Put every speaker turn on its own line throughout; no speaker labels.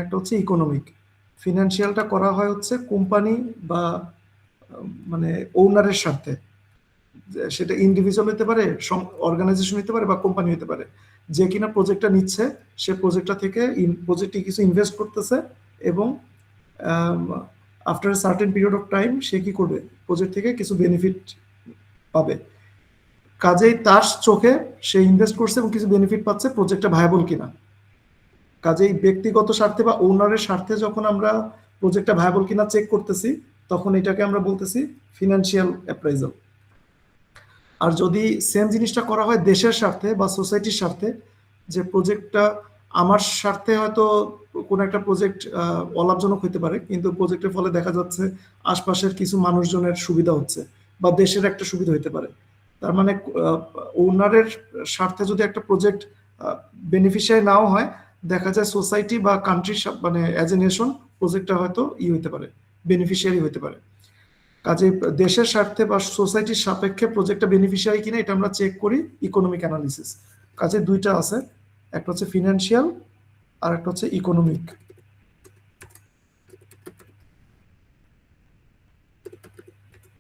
একটা হচ্ছে ইকোনমিক। ফিনান্সিয়ালটা করা হয় হচ্ছে কোম্পানি বা মানে ওনারের স্বার্থে, সেটা ইন্ডিভিজুয়াল হতে পারে, অর্গানাইজেশন হতে পারে বা কোম্পানি হতে পারে। যে কিনা প্রজেক্টটা নিচ্ছে সে প্রজেক্টটা থেকে প্রজেক্টে কিছু ইনভেস্ট করতেছে এবং after certain period of time সে কি করবে, প্রজেক্ট থেকে কিছু বেনিফিট পাবে। কাজেই তার চোখে সে ইনভেস্ট করছে এবং কিছু বেনিফিট পাচ্ছে, প্রজেক্টটা ভায়াবল কিনা। কাজেই ব্যক্তিগত স্বার্থে বা ওনারের স্বার্থে যখন আমরা প্রজেক্টটা ভায়াবল কিনা চেক করতেছি, তখন এটাকে আমরা বলতেছি ফিনান্সিয়াল অ্যাপ্রাইজাল। আর যদি সেম জিনিসটা করা হয় দেশের স্বার্থে বা সোসাইটির স্বার্থে, যে প্রজেক্টটা আমার স্বার্থে হয়তো কোনো একটা প্রজেক্ট অলাভজনক হতে পারে, কিন্তু প্রজেক্টের ফলে দেখা যাচ্ছে আশপাশের কিছু মানুষজনের সুবিধা হচ্ছে বা দেশের একটা সুবিধা হতে পারে। তার মানে ওনারের স্বার্থে যদি একটা প্রজেক্ট বেনিফিশিয়ারি নাও হয়, দেখা যায় সোসাইটি বা কান্ট্রি মানে অ্যাজ এ নেশন প্রজেক্টটা হয়তো হতে পারে, বেনিফিশিয়ারি হতে পারে। কাজে দেশের স্বার্থে বা সোসাইটির সাপেক্ষে প্রজেক্টটা বেনিফিশিয়ারি কিনা এটা আমরা চেক করি ইকোনমিক অ্যানালিসিস। কাজে দুইটা আছে, একটা হচ্ছে ফিনান্সিয়াল আর একটা হচ্ছে ইকোনমিক।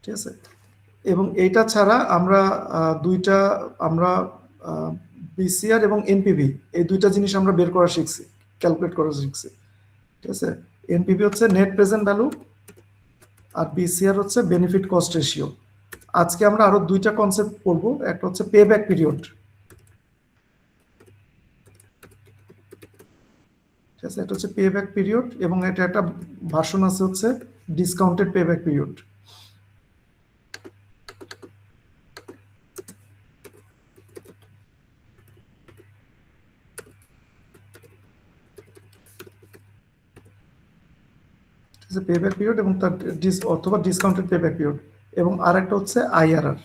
ঠিক আছে, এবং এইটা ছাড়া আমরা দুইটা আমরা বিসিআর এবং এনপিভি এই দুইটা জিনিস আমরা বের করা শিখছি, ক্যালকুলেট করা শিখছি। ঠিক আছে, এনপিভি হচ্ছে নেট প্রেজেন্ট ভ্যালু আর বিসিআর হচ্ছে বেনিফিট কস্ট রেশিও। আজকে আমরা আরো দুইটা কনসেপ্ট পড়বো, একটা হচ্ছে পে ব্যাক পিরিয়ড। ঠিক আছে, এটা হচ্ছে পে ব্যাক পিরিয়ড এবং এটা একটা ভার্সন আছে হচ্ছে discounted pay back period. Pay back period এবং তার অথবা ডিসকাউন্টেড পে ব্যাক পিরিয়ড, এবং আরেকটা হচ্ছে আইআরআর।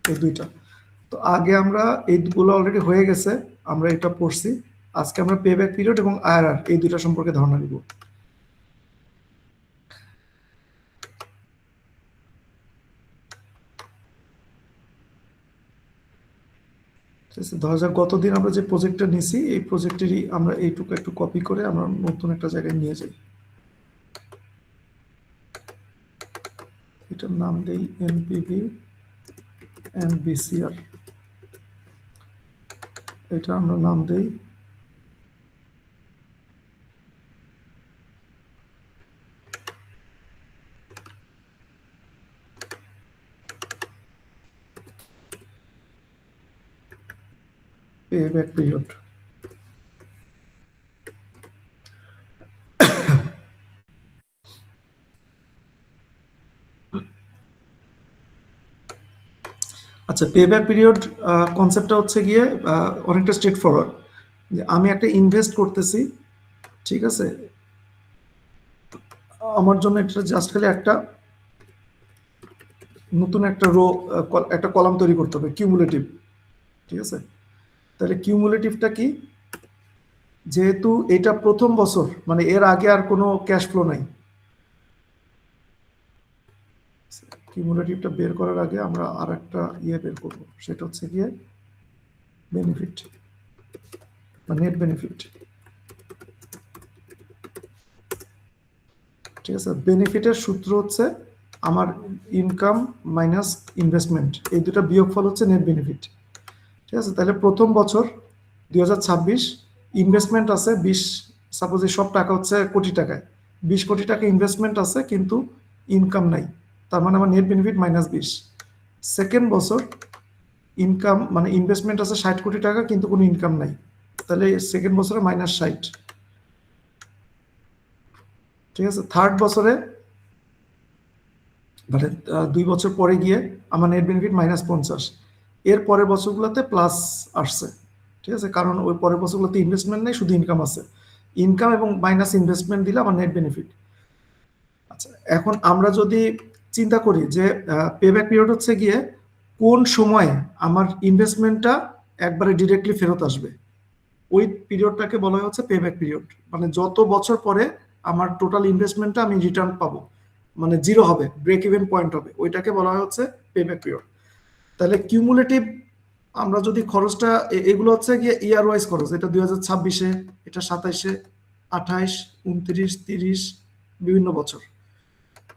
এই দুইটা তো আগে আমরা এইগুলো অলরেডি হয়ে গেছে, আমরা এটা পড়ছি। আজকে আমরা পে ব্যাক পিরিয়ড এবং আইআরআর এই দুইটা সম্পর্কে ধারণা নিব। ধরা যাক গতদিন আমরা যে প্রজেক্টটা নিছি এই প্রজেক্টেরই আমরা এইটুকু একটু কপি করে আমরা নতুন একটা জায়গায় নিয়ে যাই। এটার নাম দেই এনপিভি এন্ড বিসিআর। এটা আমরা নাম দেই payback period। আচ্ছা, পেব্যাক পিরিয়ড কনসেপ্টটা হচ্ছে গিয়ে অনেকটা স্ট্রেট ফরওয়ার্ড। যে আমি একটা ইনভেস্ট করতেছি, ঠিক আছে, আমার জন্য এটা জাস্ট খালি একটা নতুন একটা একটা কলাম তৈরি করতে হবে কিউমুলেটিভ। ঠিক আছে, তাহলে কিউমুলেটিভটা কি, যেহেতু এটা প্রথম বছর মানে এর আগে আর কোনো ক্যাশ ফ্লো নাই, কিউমুলেটিভটা বের করার আগে আমরা আর একটা বের করব, সেটা হচ্ছে গিয়ে বেনিফিট বা নেট বেনিফিট। ঠিক আছে, বেনিফিটের সূত্র হচ্ছে আমার ইনকাম মাইনাস ইনভেস্টমেন্ট, এই দুটো বিয়োগফল হচ্ছে নেট বেনিফিট। ঠিক আছে, তাহলে প্রথম বছর 2026 ইনভেস্টমেন্ট আছে 20, সাপোজ এই সব টাকা হচ্ছে কোটি টাকায়, 20 কোটি টাকা ইনভেস্টমেন্ট আছে কিন্তু ইনকাম নাই, তার মানে আমার নেট বেনিফিট -20। সেকেন্ড বছর ইনকাম মানে ইনভেস্টমেন্ট আছে 60 কোটি টাকা কিন্তু কোনো ইনকাম নাই, তাহলে সেকেন্ড বছরে -60। ঠিক আছে, থার্ড বছরে মানে 2 বছর পরে গিয়ে আমার নেট বেনিফিট -50। এর পরের বছরগুলোতে প্লাস আসছে। ঠিক আছে, কারণ ওই পরের বছরগুলোতে ইনভেস্টমেন্ট নেই, শুধু ইনকাম আছে। ইনকাম এবং মাইনাস ইনভেস্টমেন্ট দিলে আমার নেট বেনিফিট। আচ্ছা, এখন আমরা যদি চিন্তা করি যে পেব্যাক পিরিয়ড হচ্ছে গিয়ে কোন সময়ে আমার ইনভেস্টমেন্টটা একবারে ডিরেক্টলি ফেরত আসবে, ওই পিরিয়ডটাকে বলা হচ্ছে পেব্যাক পিরিয়ড। মানে যত বছর পরে আমার টোটাল ইনভেস্টমেন্টটা আমি রিটার্ন পাবো, মানে জিরো হবে, ব্রেক ইভেন পয়েন্ট হবে, ওইটাকে বলা হচ্ছে পেব্যাক পিরিয়ড। তাহলে কিউমুলেটিভ আমরা যদি খরচটা এগুলো হচ্ছে গিয়ে ইয়ার ওয়াইজ খরচ, এটা 2026-এ, এটা 27-এ, 28, 29, 30 বিভিন্ন বছর।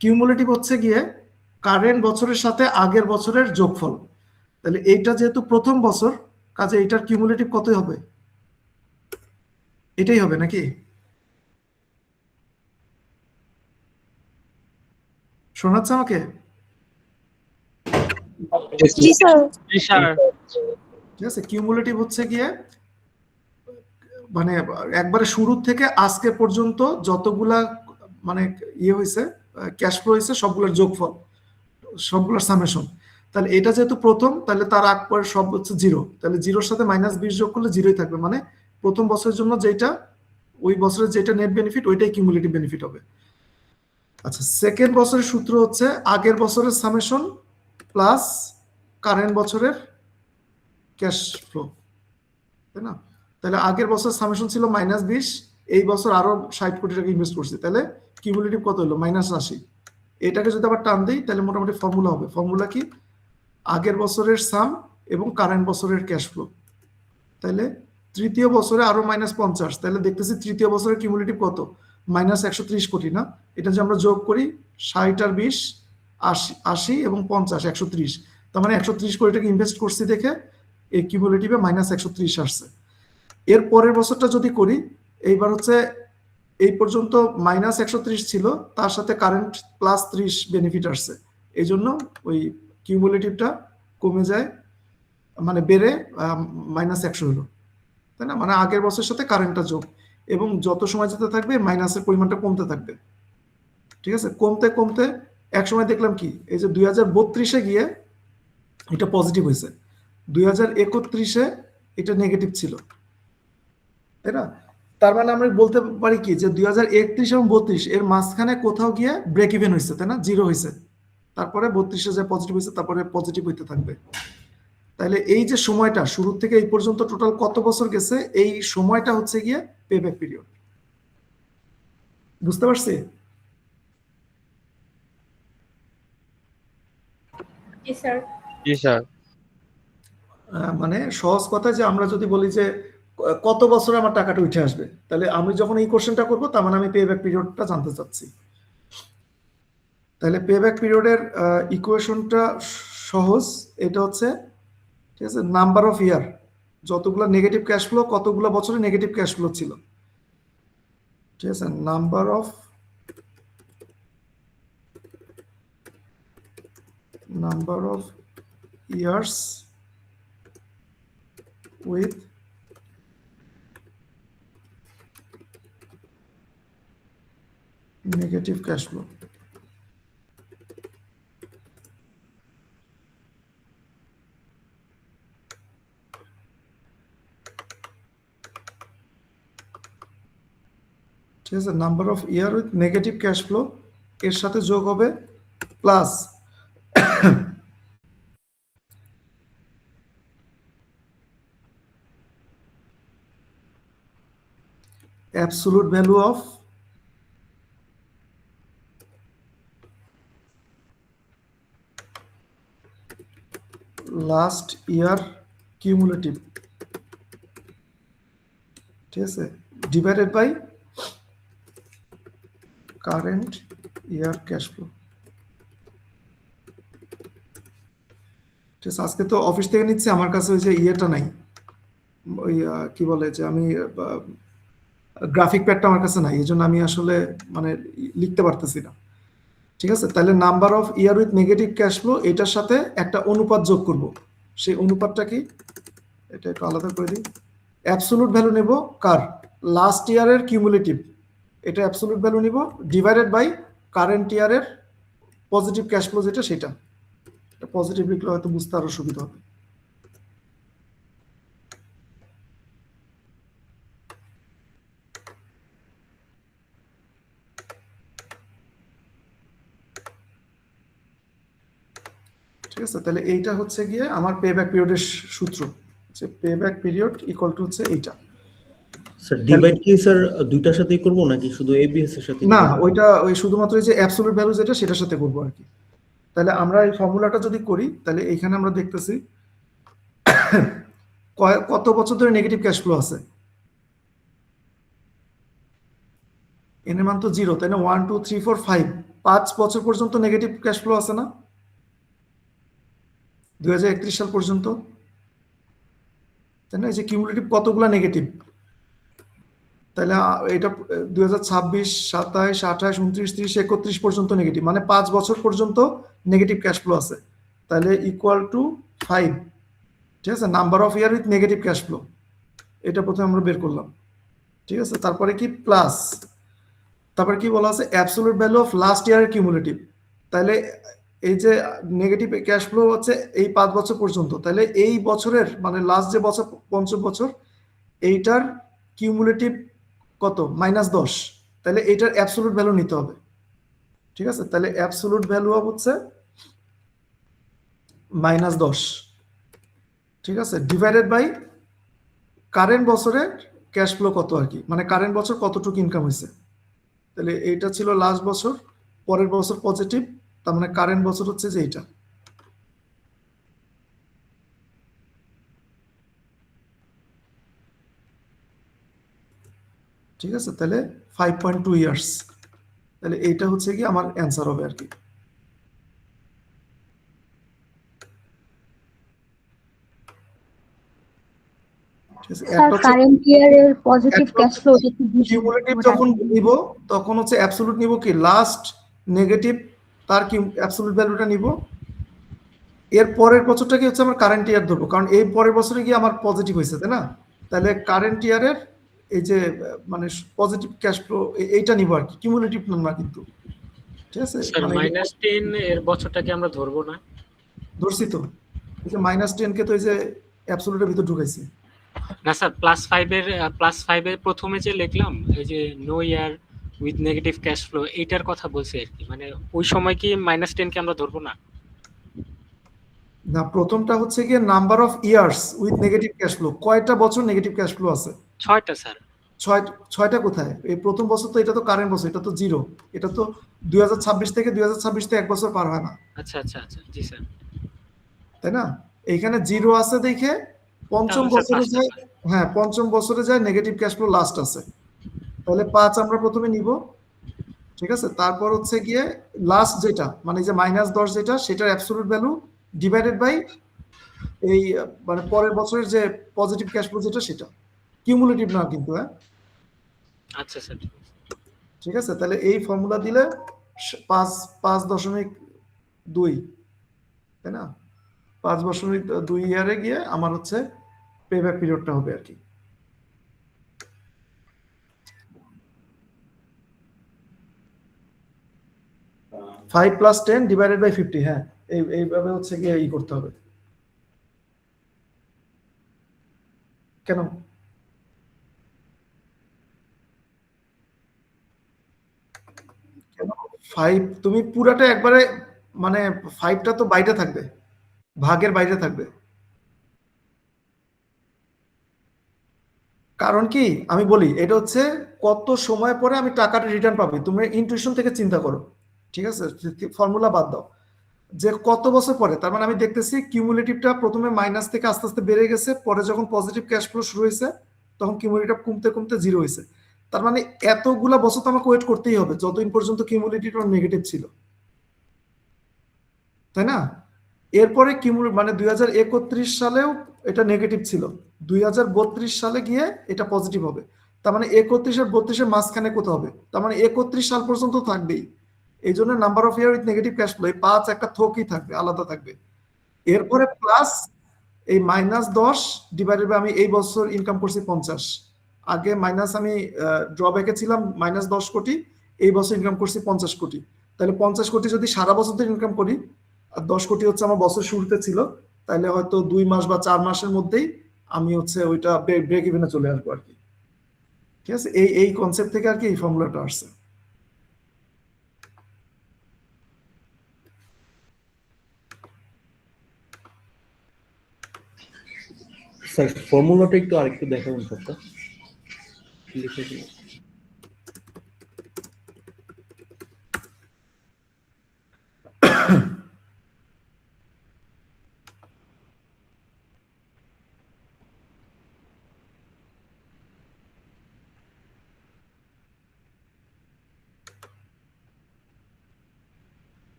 কিউমুলেটিভ হচ্ছে গিয়ে কারেন্ট বছরের সাথে আগের বছরের যোগফল। তাহলে এইটা যেহেতু প্রথম বছর, কাজে এইটার কিউমুলেটিভ কত হবে? এটাই হবে নাকি? শোনাচ্ছে আমাকে?
জি স্যার।
ঠিক আছে, কিউমুলেটিভ হচ্ছে গিয়ে মানে একবারে শুরু থেকে আজকে পর্যন্ত যতগুলা মানে ইয়ে হয়েছে, ক্যাশ ফ্লো হয়েছে, সবগুলোর যোগফল, সবগুলোর সামেশন। তাহলে এটা যেহেতু প্রথম, তাহলে তার আগ পরে সব হচ্ছে জিরো, তাহলে জিরোর সাথে -20 যোগ করলে জিরোই থাকবে, মানে প্রথম বছরের জন্য যেটা, ওই বছরের যেটা নেট বেনিফিট ওইটাই কিউমুলেটিভ বেনিফিট হবে। আচ্ছা, সেকেন্ড বছরের সূত্র হচ্ছে আগের বছরের সামেশন প্লাস কারেন্ট বছরের ক্যাশ ফ্লো, তাই না? তাহলে আগের বছর সামেশন ছিল -20, এই বছর আরো 60 কোটি টাকা ইনভেস্ট করছি, তাহলে কিউমুলেটিভ কত হলো? -80। এটাকে যদি আবার টান দিই তাহলে মোটামুটি ফর্মুলা হবে। ফর্মুলা কি? আগের বছরের সাম এবং কারেন্ট বছরের ক্যাশ ফ্লো। তাহলে তৃতীয় বছরে আরো -50, তাহলে দেখতেছি তৃতীয় বছরের কিউমুলেটিভ কত? -130 কোটি না? এটা যে আমরা যোগ করি 60 আর 20, 80 এবং 50, 130, তার মানে 130 কোটি টাকা ইনভেস্ট করছি দেখে এই কিউমুলেটিভে -130 আসছে। এর পরের বছরটা যদি করি, এইবার হচ্ছে এই পর্যন্ত -130 ছিল, তার সাথে কারেন্ট +30 বেনিফিট আসছে, এই জন্য ওই কিউমুলেটিভটা কমে যায়, মানে বেড়ে -100 হলো, তাই না? মানে আগের বছরের সাথে কারেন্টটা যোগ, এবং যত সময় যেতে থাকবে মাইনাসের পরিমাণটা কমতে থাকবে। ঠিক আছে, কমতে কমতে এক সময় দেখলাম কি, এই যে 2032-এ গিয়ে এটা পজিটিভ হয়েছে, 2031-এ এটা নেগেটিভ ছিল, তাই না? তার মানে আমরা বলতে পারি কি, যে 2031 এবং 32 এর মাঝখানে কোথাও গিয়ে ব্রেক ইভেন হয়েছে, তাই না? জিরো হয়েছে, তারপরে 32-এ যে পজিটিভ হয়েছে, তারপরে পজিটিভ হইতে থাকবে। তাহলে এই যে সময়টা শুরু থেকে এই পর্যন্ত টোটাল কত বছর গেছে, এই সময়টা হচ্ছে গিয়ে পেব্যাক পিরিয়ড। বুঝতে পারছি?
জি স্যার।
মানে সহজ কথা, যে আমরা যদি বলি যে কত বছরে আমার টাকাটা উঠে আসবে, তাহলে আমি যখন এই কোশ্চেনটা করবো, তার মানে আমি পেব্যাক পিরিয়ডটা জানতে চাচ্ছি। তাহলে পেব্যাক পিরিয়ডের ইকুয়েশনটা সহজ, এটা হচ্ছে, ঠিক আছে, নাম্বার অফ ইয়ার, যতগুলো নেগেটিভ ক্যাশ ফ্লো, কতগুলো বছরে নেগেটিভ ক্যাশ ফ্লো ছিল, ঠিক আছে, number of years with negative cash flow. ঠিক আছে, number of year with negative cash flow এর সাথে যোগ হবে plus absolute value of last year cumulative, ঠিক আছে, divided by current year cash flow. ঠিক আছে, আজকে তো অফিস থেকে নিচ্ছে, আমার কাছে ওই যে ইয়েটা নাই, ওই কি বলে যে আমি গ্রাফিক প্যাডটা আমার কাছে নাই, এই জন্য আমি আসলে মানে লিখতে পারতেছি না। ঠিক আছে, তাহলে number of year with negative cash flow, এটার সাথে একটা অনুপাত যোগ করব। সেই অনুপাতটা কি, এটা একটু আলাদা করে দিই। অ্যাবসোলুট ভ্যালু নেব কার, লাস্ট ইয়ারের কিউমুলেটিভ, এটা অ্যাবসোলুট ভ্যালু নিব, ডিভাইডেড বাই কারেন্ট ইয়ারের পজিটিভ ক্যাশ ফ্লো যেটা, সেটা পজিটিভ লিখলে হয়তো বুঝতে আরো সুবিধা হবে। ঠিক আছে, তাহলে এইটা হচ্ছে গিয়ে আমার পেব্যাক পিরিয়ডের সূত্র, যে পেব্যাক পিরিয়ড ইকুয়াল টু হচ্ছে এইটা।
স্যার ডিভাইড কি স্যার দুইটার সাথেই করব নাকি শুধু এবিএস এর সাথে?
না, ওইটা ওই শুধুমাত্র যে অ্যাবসোলুট ভ্যালু যেটা, সেটার সাথে করব আর কি। তাহলে আমরা এই ফর্মুলাটা যদি করি, তাহলে এইখানে আমরা দেখতেছি কত বছর ধরে নেগেটিভ ক্যাশ ফ্লো আছে, এন এর মান তো 0, তাই না? 1 2 3 4 5, 5 বছর পর্যন্ত নেগেটিভ ক্যাশ ফ্লো আছে না 2031 সাল পর্যন্ত, তাই না? এই যে কিউমুলেটিভ কতগুলা নেগেটিভ, তাহলে এটা 2026 27 28 29 30 31 পর্যন্ত নেগেটিভ, মানে 5 বছর পর্যন্ত নেগেটিভ ক্যাশ ফ্লো আছে, তাহলে ইকুয়াল টু 5, ঠিক আছে? Number of year with negative cash flow, এটা প্রথমে আমরা বের করলাম, ঠিক আছে? তারপরে কি প্লাস, তারপরে কি বলা আছে অ্যাবসলিউট ভ্যালু অফ লাস্ট ইয়ারের কিউমুলেটিভ, তাহলে এই যে নেগেটিভ ক্যাশ ফ্লো হচ্ছে এই 5 বছর পর্যন্ত, তাহলে এই বছরের মানে লাস্ট যে বছর পঞ্চম বছর এইটার কিউমুলেটিভ কত -10, তাহলে এইটার অ্যাবসলিউট ভ্যালু নিতে হবে, ঠিক আছে? তাহলে অ্যাবসলিউট ভ্যালু হচ্ছে -10, ঠিক আছে, ডিভাইডেড বাই কারেন্ট বছরের ক্যাশ ফ্লো কত আর কি, মানে কারেন্ট বছর কতটুকু ইনকাম হয়েছে, তাহলে এইটা ছিল লাস্ট বছর, পরের বছর পজিটিভ, তার মানে কারেন্ট বছর হচ্ছে যে এইটা, ঠিক আছে? তাহলে 5.2 ইয়ার্স, তাহলে এইটা হচ্ছে কি আমার অ্যান্সার হবে আর কি। ঠিক আছে,
স্যার কারেন্ট ইয়ারের পজিটিভ ক্যাশ ফ্লো একটু বুঝিয়ে
কিউমুলেটিভ
বলুন।
যখন নিব তখন হচ্ছে অ্যাবসলিউট নিব কি লাস্ট নেগেটিভ, তার কি অ্যাবসলিউট ভ্যালুটা নিব, এর পরের বছরটাকে হচ্ছে আমার কারেন্ট ইয়ার ধরবো, কারণ এই পরের বছরে গিয়ে আমার পজিটিভ হয়েছে, তাই না? তাহলে কারেন্ট ইয়ারের এই যে মানে পজিটিভ ক্যাশ ফ্লো এইটা নিব আর কি, কিউমুলেটিভ না কিন্তু, ঠিক আছে?
স্যার
মানে
-10 এর বছরটাকে আমরা ধরবো না?
ধরছি তো, এই যে -10 কে তো এই যে অ্যাবসলিউটের ভিতর ঢুকাইছি।
না স্যার, +5 এর প্রথমে যে লিখলাম এই যে no year with negative cash flow, এইটার কথা বলছি আর কি, মানে ওই সময় কি -10 কে আমরা ধরবো না?
না, প্রথমটা হচ্ছে গিয়ে number of years with negative cash flow, কয়টা বছর নেগেটিভ ক্যাশ ফ্লো আছে?
6টা স্যার।
ছয়টা কোথায়? এই প্রথম বছর তো, এটা তো কারেন্ট বছর, এটা তো জিরো, এটা তো 2026 থেকে 2026 থেকে এক বছর পার হয় না,
আচ্ছা আচ্ছা আচ্ছা, জি স্যার।
তাই না? এইখানে জিরো আছে দেখে পঞ্চম
তাহলে স্যার
বছরে
5টা
যায়,
স্যার।
হ্যাঁ পঞ্চম বছরে যায় নেগেটিভ ক্যাশ ফ্লো লাস্ট আছে, তাহলে 5 আমরা প্রথমে নিব, ঠিক আছে? তারপর হচ্ছে গিয়ে লাস্ট যেটা মানে যে -10 যেটা, সেটার অ্যাবসলিউট ভ্যালু ডিভাইডেড বাই এই মানে পরের বছরের যে পজিটিভ ক্যাশ ফ্লো যেটা, সেটা কিউমুলেটিভ না কিন্তু, হ্যাঁ,
আচ্ছা স্যার।
ঠিক আছে? তাহলে এই ফর্মুলা দিলে 5.2, তাই না? 5.2 ইয়ারে গিয়ে আমার হচ্ছে পেব্যাক পিরিয়ডটা হবে আর কি। ফাইভ প্লাস 10 ডিভাইডেড বাই 50, হ্যাঁ, এইভাবে হচ্ছে গিয়ে ই করতে হবে। কেন? কেন 5? তুমি পুরাটা একবারে মানে 5টা তো বাইরে থাকবে, ভাগের বাইরে থাকবে, কারণ কি আমি বলি, এটা হচ্ছে কত সময় পরে আমি টাকাটা রিটার্ন পাবো, তুমি ইনটুইশন থেকে চিন্তা করো, ঠিক আছে? ফর্মুলা বাদ দাও, যে কত বছর পরে, তার মানে আমি দেখতেছি কিউমুলেটিভটা প্রথমে মাইনাস থেকে আস্তে আস্তে বেড়ে গেছে, পরে যখন পজিটিভ ক্যাশ ফ্লো শুরু হয়েছে তখন কিউমুলেটিভ কমতে কমতে জিরো হয়েছে, তার মানে এতগুলা বছর তো আমাকে ওয়েট করতেই হবে যতদিন পর্যন্ত কিউমুলেটিভটা নেগেটিভ ছিল, তাই না? এরপরে মানে 2031 সালেও এটা নেগেটিভ ছিল, 2032 সালে গিয়ে এটা পজিটিভ হবে, তার মানে 31 আর 32-এর মাঝখানে কোথাও হবে, তার মানে 31 সাল পর্যন্ত থাকবেই, এই জন্য number of year with negative cash flow 5 একটা থোকই থাকবে, আলাদা থাকবে, এরপরে প্লাস এই -10 ডিভাইডেড বাই আমি এই বছর ইনকাম করছি 50, আগে মাইনাস আমি ড্রব্যাকে ছিলাম -10 কোটি, এই বছর ইনকাম করছি 50 কোটি, তাহলে 50 কোটি যদি সারা বছর ধরে ইনকাম করি, আর 10 কোটি হচ্ছে আমার বছর শুরুতে ছিল, তাহলে হয়তো 2 মাস বা 4 মাসের মধ্যেই আমি হচ্ছে ওইটা ব্রেক ইভেনে চলে আসবো আর কি, ঠিক আছে? এই কনসেপ্ট থেকে আর কি এই ফর্মুলাটা আসছে।
স্যার ফর্মুলাটা একটু আরেকটু দেখাবেন স্যারটা লিখে দিন।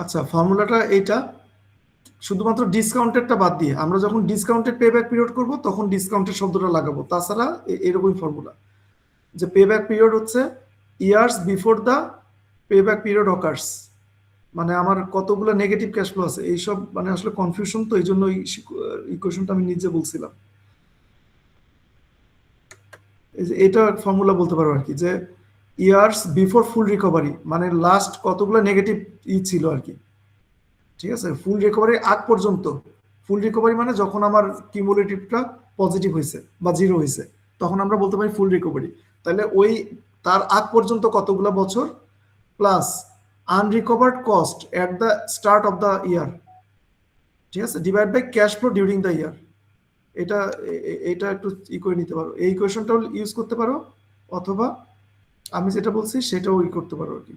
আচ্ছা, ফর্মুলাটা এইটা, শুধুমাত্র ডিসকাউন্টেডটা বাদ দিয়ে আমরা যখন ডিসকাউন্টেড পেব্যাক পিরিয়ড করব তখন ডিসকাউন্টেড শব্দটা লাগাবো, তাছাড়া এরকমই ফর্মুলা, যে পেব্যাক পিরিয়ড হচ্ছে years before the payback period occurs. মানে আমার কতগুলো নেগেটিভ ক্যাশ ফ্লো আছে এইসব, মানে আসলে কনফিউশন, তো এই জন্য ইকুয়েশনটা আমি নিজে বলছিলাম। এই যে এটা ফর্মুলা বলতে পারো আর কি, যে ইয়ার্স বিফোর ফুল রিকভারি, মানে লাস্ট কতগুলো নেগেটিভ ছিল আর কি, ঠিক আছে, ফুল রিকভারির আগ পর্যন্ত। ফুল রিকভারি মানে যখন আমার কিউমুলেটিভটা পজিটিভ হয়েছে বা জিরো হয়েছে, তখন আমরা বলতে পারি ফুল রিকভারি। তাহলে ওই তার আগ পর্যন্ত কতগুলো বছর, plus unrecovered cost at the start of the year, ঠিক আছে, divide by cash flow during the year. এটা এটা একটু ই করে নিতে পারো, এই ইকুয়েশনটাও ইউজ করতে পারো, অথবা আমি যেটা বলছি সেটাও ই করতে পারো আর কি।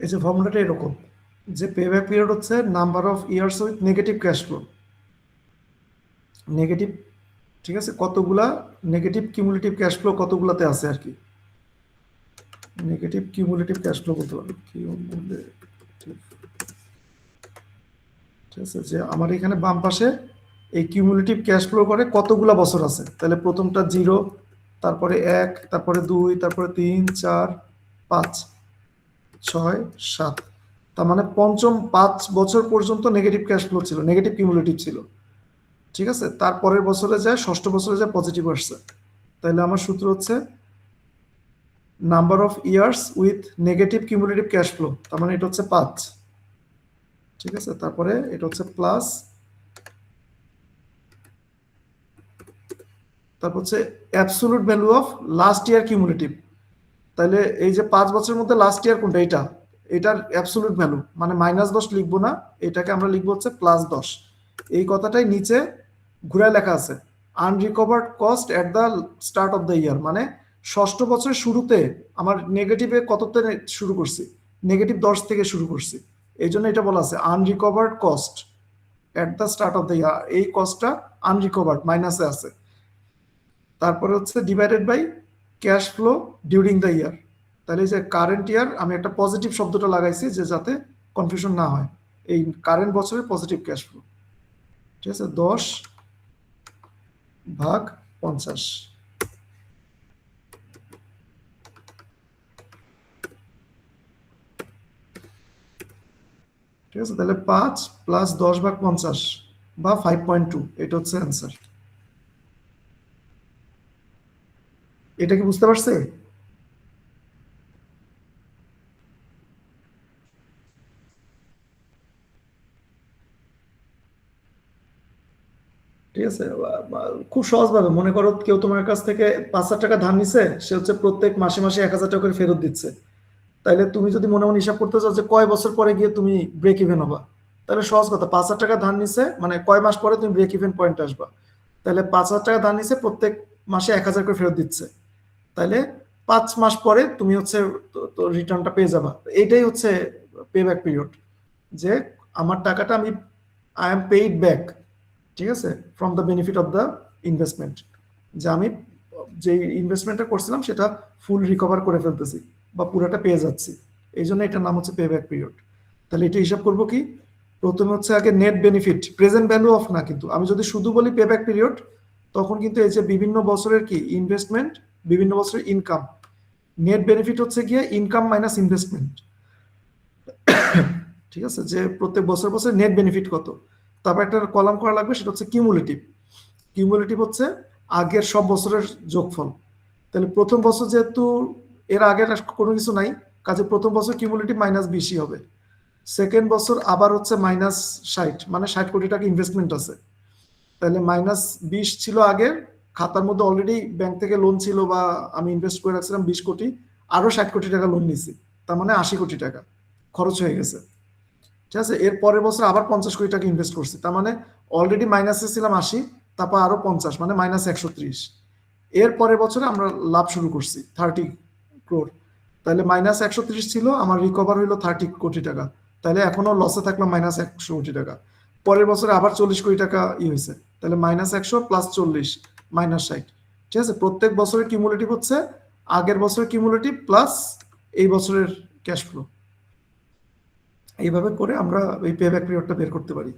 এই যে ফর্মুলাটা এরকম, যে পেব্যাক পিরিয়ড হচ্ছে number of years with negative cash flow, negative, ঠিক আছে, কতগুলা নেগেটিভ কিউমুলেটিভ ক্যাশ ফ্লো কতগুলাতে আছে আর কি, নেগেটিভ কিউমুলেটিভ ক্যাশ ফ্লো বলতে পারো, কিউমুলেটিভ, ঠিক আছে, যে আমার এখানে বাম পাশে এই কিউমুলেটিভ ক্যাশ ফ্লো করে কতগুলা বছর আছে, তাহলে প্রথমটা 0, তারপরে 1, তারপরে 2, তারপরে 3, 4, 5, 6, 7, তার মানে পঞ্চম 5 বছর পর্যন্ত নেগেটিভ ক্যাশ ফ্লো ছিল, নেগেটিভ কিউমুলেটিভ ছিল, ঠিক আছে, তারপরের বছরে যায়, ষষ্ঠ বছরে যায় পজিটিভ আসছে। তাহলে আমার সূত্র হচ্ছে number of years with negative cumulative cash flow, তার মানে এটা হচ্ছে 5, ঠিক আছে, তারপরে এটা হচ্ছে প্লাস, তারপর হচ্ছে absolute value of last year cumulative. তাহলে এই যে 5 বছরের মধ্যে লাস্ট ইয়ার কোনটা, এটার অ্যাবসোলুট ভ্যালু, মানে -10 লিখবো না, এটাকে আমরা লিখবো হচ্ছে +10। এই কথাটাই নিচে ঘুরায় লেখা আছে, unrecovered cost at the start of the year, মানে ষষ্ঠ বছরের শুরুতে আমার নেগেটিভে কততে শুরু করছি, -10 থেকে শুরু করছি, এই জন্য এটা বলা আছে unrecovered cost at the start of the year, এই কস্টটা আনরিকভার্ড মাইনাসে আছে। তারপরে হচ্ছে divided by cash flow during the year, তাহলে যে কারেন্ট ইয়ার আমি একটা পজিটিভ শব্দটা লাগাইছি যে যাতে কনফিউশন না হয়, এই কারেন্ট বছরের পজিটিভ ক্যাশ ফ্লো, ঠিক আছে, 10/50, ঠিক আছে, তাহলে 5 + 10/50 বা 5.2, এটা হচ্ছে অ্যান্সার। এটা কি বুঝতে পারছে? ঠিক আছে, খুব সহজভাবে মনে করো কেউ তোমার কাছ থেকে 5,000 টাকা ধার নিছে, সে হচ্ছে প্রত্যেক মাসে মাসে 1,000 টাকা করে ফেরত দিচ্ছে। তাইলে তুমি যদি মনে মনে হিসাব করতে চাও যে কয় বছর পরে গিয়ে তুমি ব্রেক ইভেন হবা, তাহলে সহজ কথা, 5,000 টাকা ধার নিছে মানে কয় মাস পরে তুমি ব্রেক ইভেন পয়েন্ট আসবা। তাহলে 5,000 টাকা ধার নিছে, প্রত্যেক মাসে 1,000 করে ফেরত দিচ্ছে, তাহলে 5 মাস পরে তুমি হচ্ছে রিটার্নটা পেয়ে যাবা। এইটাই হচ্ছে পে ব্যাক পিরিয়ড, যে আমার টাকাটা আমি আই এম পেইড ব্যাক, ঠিক আছে, from the benefit of the investment, যে আমি যে ইনভেস্টমেন্টটা করছিলাম সেটা ফুল রিকভার করে ফেলতেছি বা পুরোটা পেয়ে যাচ্ছি, এই জন্য এটার নাম হচ্ছে পে ব্যাক পিরিয়ড। তাহলে এটা হিসাব করবো কি, প্রথমে হচ্ছে আগে net benefit, present value of না, কিন্তু আমি যদি শুধু বলি পে ব্যাক পিরিয়ড, তখন কিন্তু এই যে বিভিন্ন বছরের কি ইনভেস্টমেন্ট, বিভিন্ন বছরের ইনকাম, নেট বেনিফিট হচ্ছে গিয়ে ইনকাম মাইনাস ইনভেস্টমেন্ট, ঠিক আছে, যে প্রত্যেক বছর বছর নেট বেনিফিট কত। তারপর একটা কলাম করা লাগবে, সেটা হচ্ছে কিউমুলেটিভ। কিউমুলেটিভ হচ্ছে আগের সব বছরের যোগফল। তাহলে প্রথম বছর যেহেতু এর আগের কোনো কিছু নাই, কাজে প্রথম বছর কিউমুলেটিভ -20 হবে। সেকেন্ড বছর আবার হচ্ছে -60, মানে 60 কোটি টাকা ইনভেস্টমেন্ট আছে। তাহলে -20 ছিল আগের, খাতার মধ্যে অলরেডি ব্যাংক থেকে লোন ছিল বা আমি ইনভেস্ট করে রাখছিলাম 20 কোটি, আরো 60 কোটি টাকা লোন নিছি, তার মানে 80 কোটি টাকা খরচ হয়ে গেছে। ঠিক আছে, এর পরের বছর আবার 50 কোটি টাকা ইনভেস্ট করছি, তার মানে অলরেডি মাইনাসে ছিলাম 80, তারপর আরো 50, মানে -130। এর পরের বছরে আমরা লাভ শুরু করছি 30 ক্রোর, তাহলে -130 ছিল, আমার রিকভার হইলো 30 কোটি টাকা, তাহলে এখনো লসে থাকলাম -100 কোটি টাকা। পরের বছরে আবার 40 কোটি টাকা হয়েছে, তাহলে -100 প্লাস 40 -60। ঠিক আছে, প্রত্যেক বছরের কিউমুলেটিভ হচ্ছে আগের বছরের কিউমুলেটিভ প্লাস এই বছরের ক্যাশ ফ্লো। এইভাবে করে আমরা এই পে ব্যাক পিরিয়ডটা বের করতে পারি।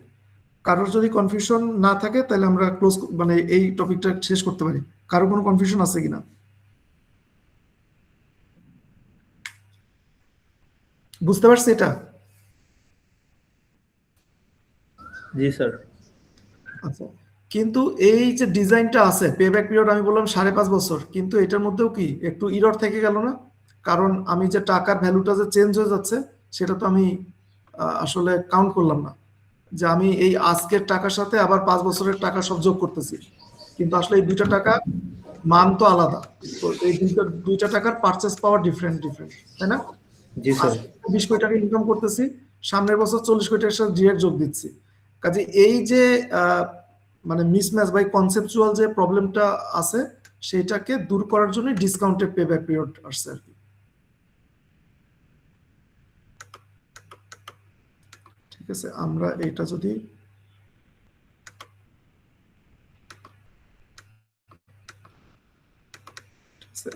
কারোর যদি কনফিউশন না থাকে তাহলে আমরা ক্লোজ, মানে এই টপিকটা শেষ করতে পারি। কারো কোনো কনফিউশন আছে কিনা? বুঝতে পারছি এটা?
জি স্যার।
আচ্ছা, কিন্তু এই যে ডিজাইনটা আছে পে ব্যাক পিরিয়ড, আমি বললাম 5.5 বছর, কিন্তু এটার মধ্যেও কি একটু ইরর থেকে গেল না? কারণ আমি যে টাকার ভ্যালুটা যে চেঞ্জ হয়ে যাচ্ছে, সেটা তো আমি আসলে কাউন্ট করলাম না, যে আমি এই আজকের টাকার সাথে আবার 5 বছরের টাকা সব যোগ করতেছি, কিন্তু আসলে এই দুইটা টাকা মান তো আলাদা, তো এই দুইটা টাকার পারচেস পাওয়ার ডিফারেন্ট, তাই না?
জি স্যার।
20 কোটি টাকা ইনকাম করতেছি, সামনের বছর 40 কোটি টাকার সাথে ডিরেক্ট যোগ দিচ্ছি, কাজে এই যে মানে মিসম্যাচ বা কনসেপচুয়াল যে প্রবলেমটা আছে, সেটাকে দূর করার জন্য ডিসকাউন্টেড পে ব্যাক পিরিয়ড আসছে আর কি। ঠিক আছে, আমরা এটা যদি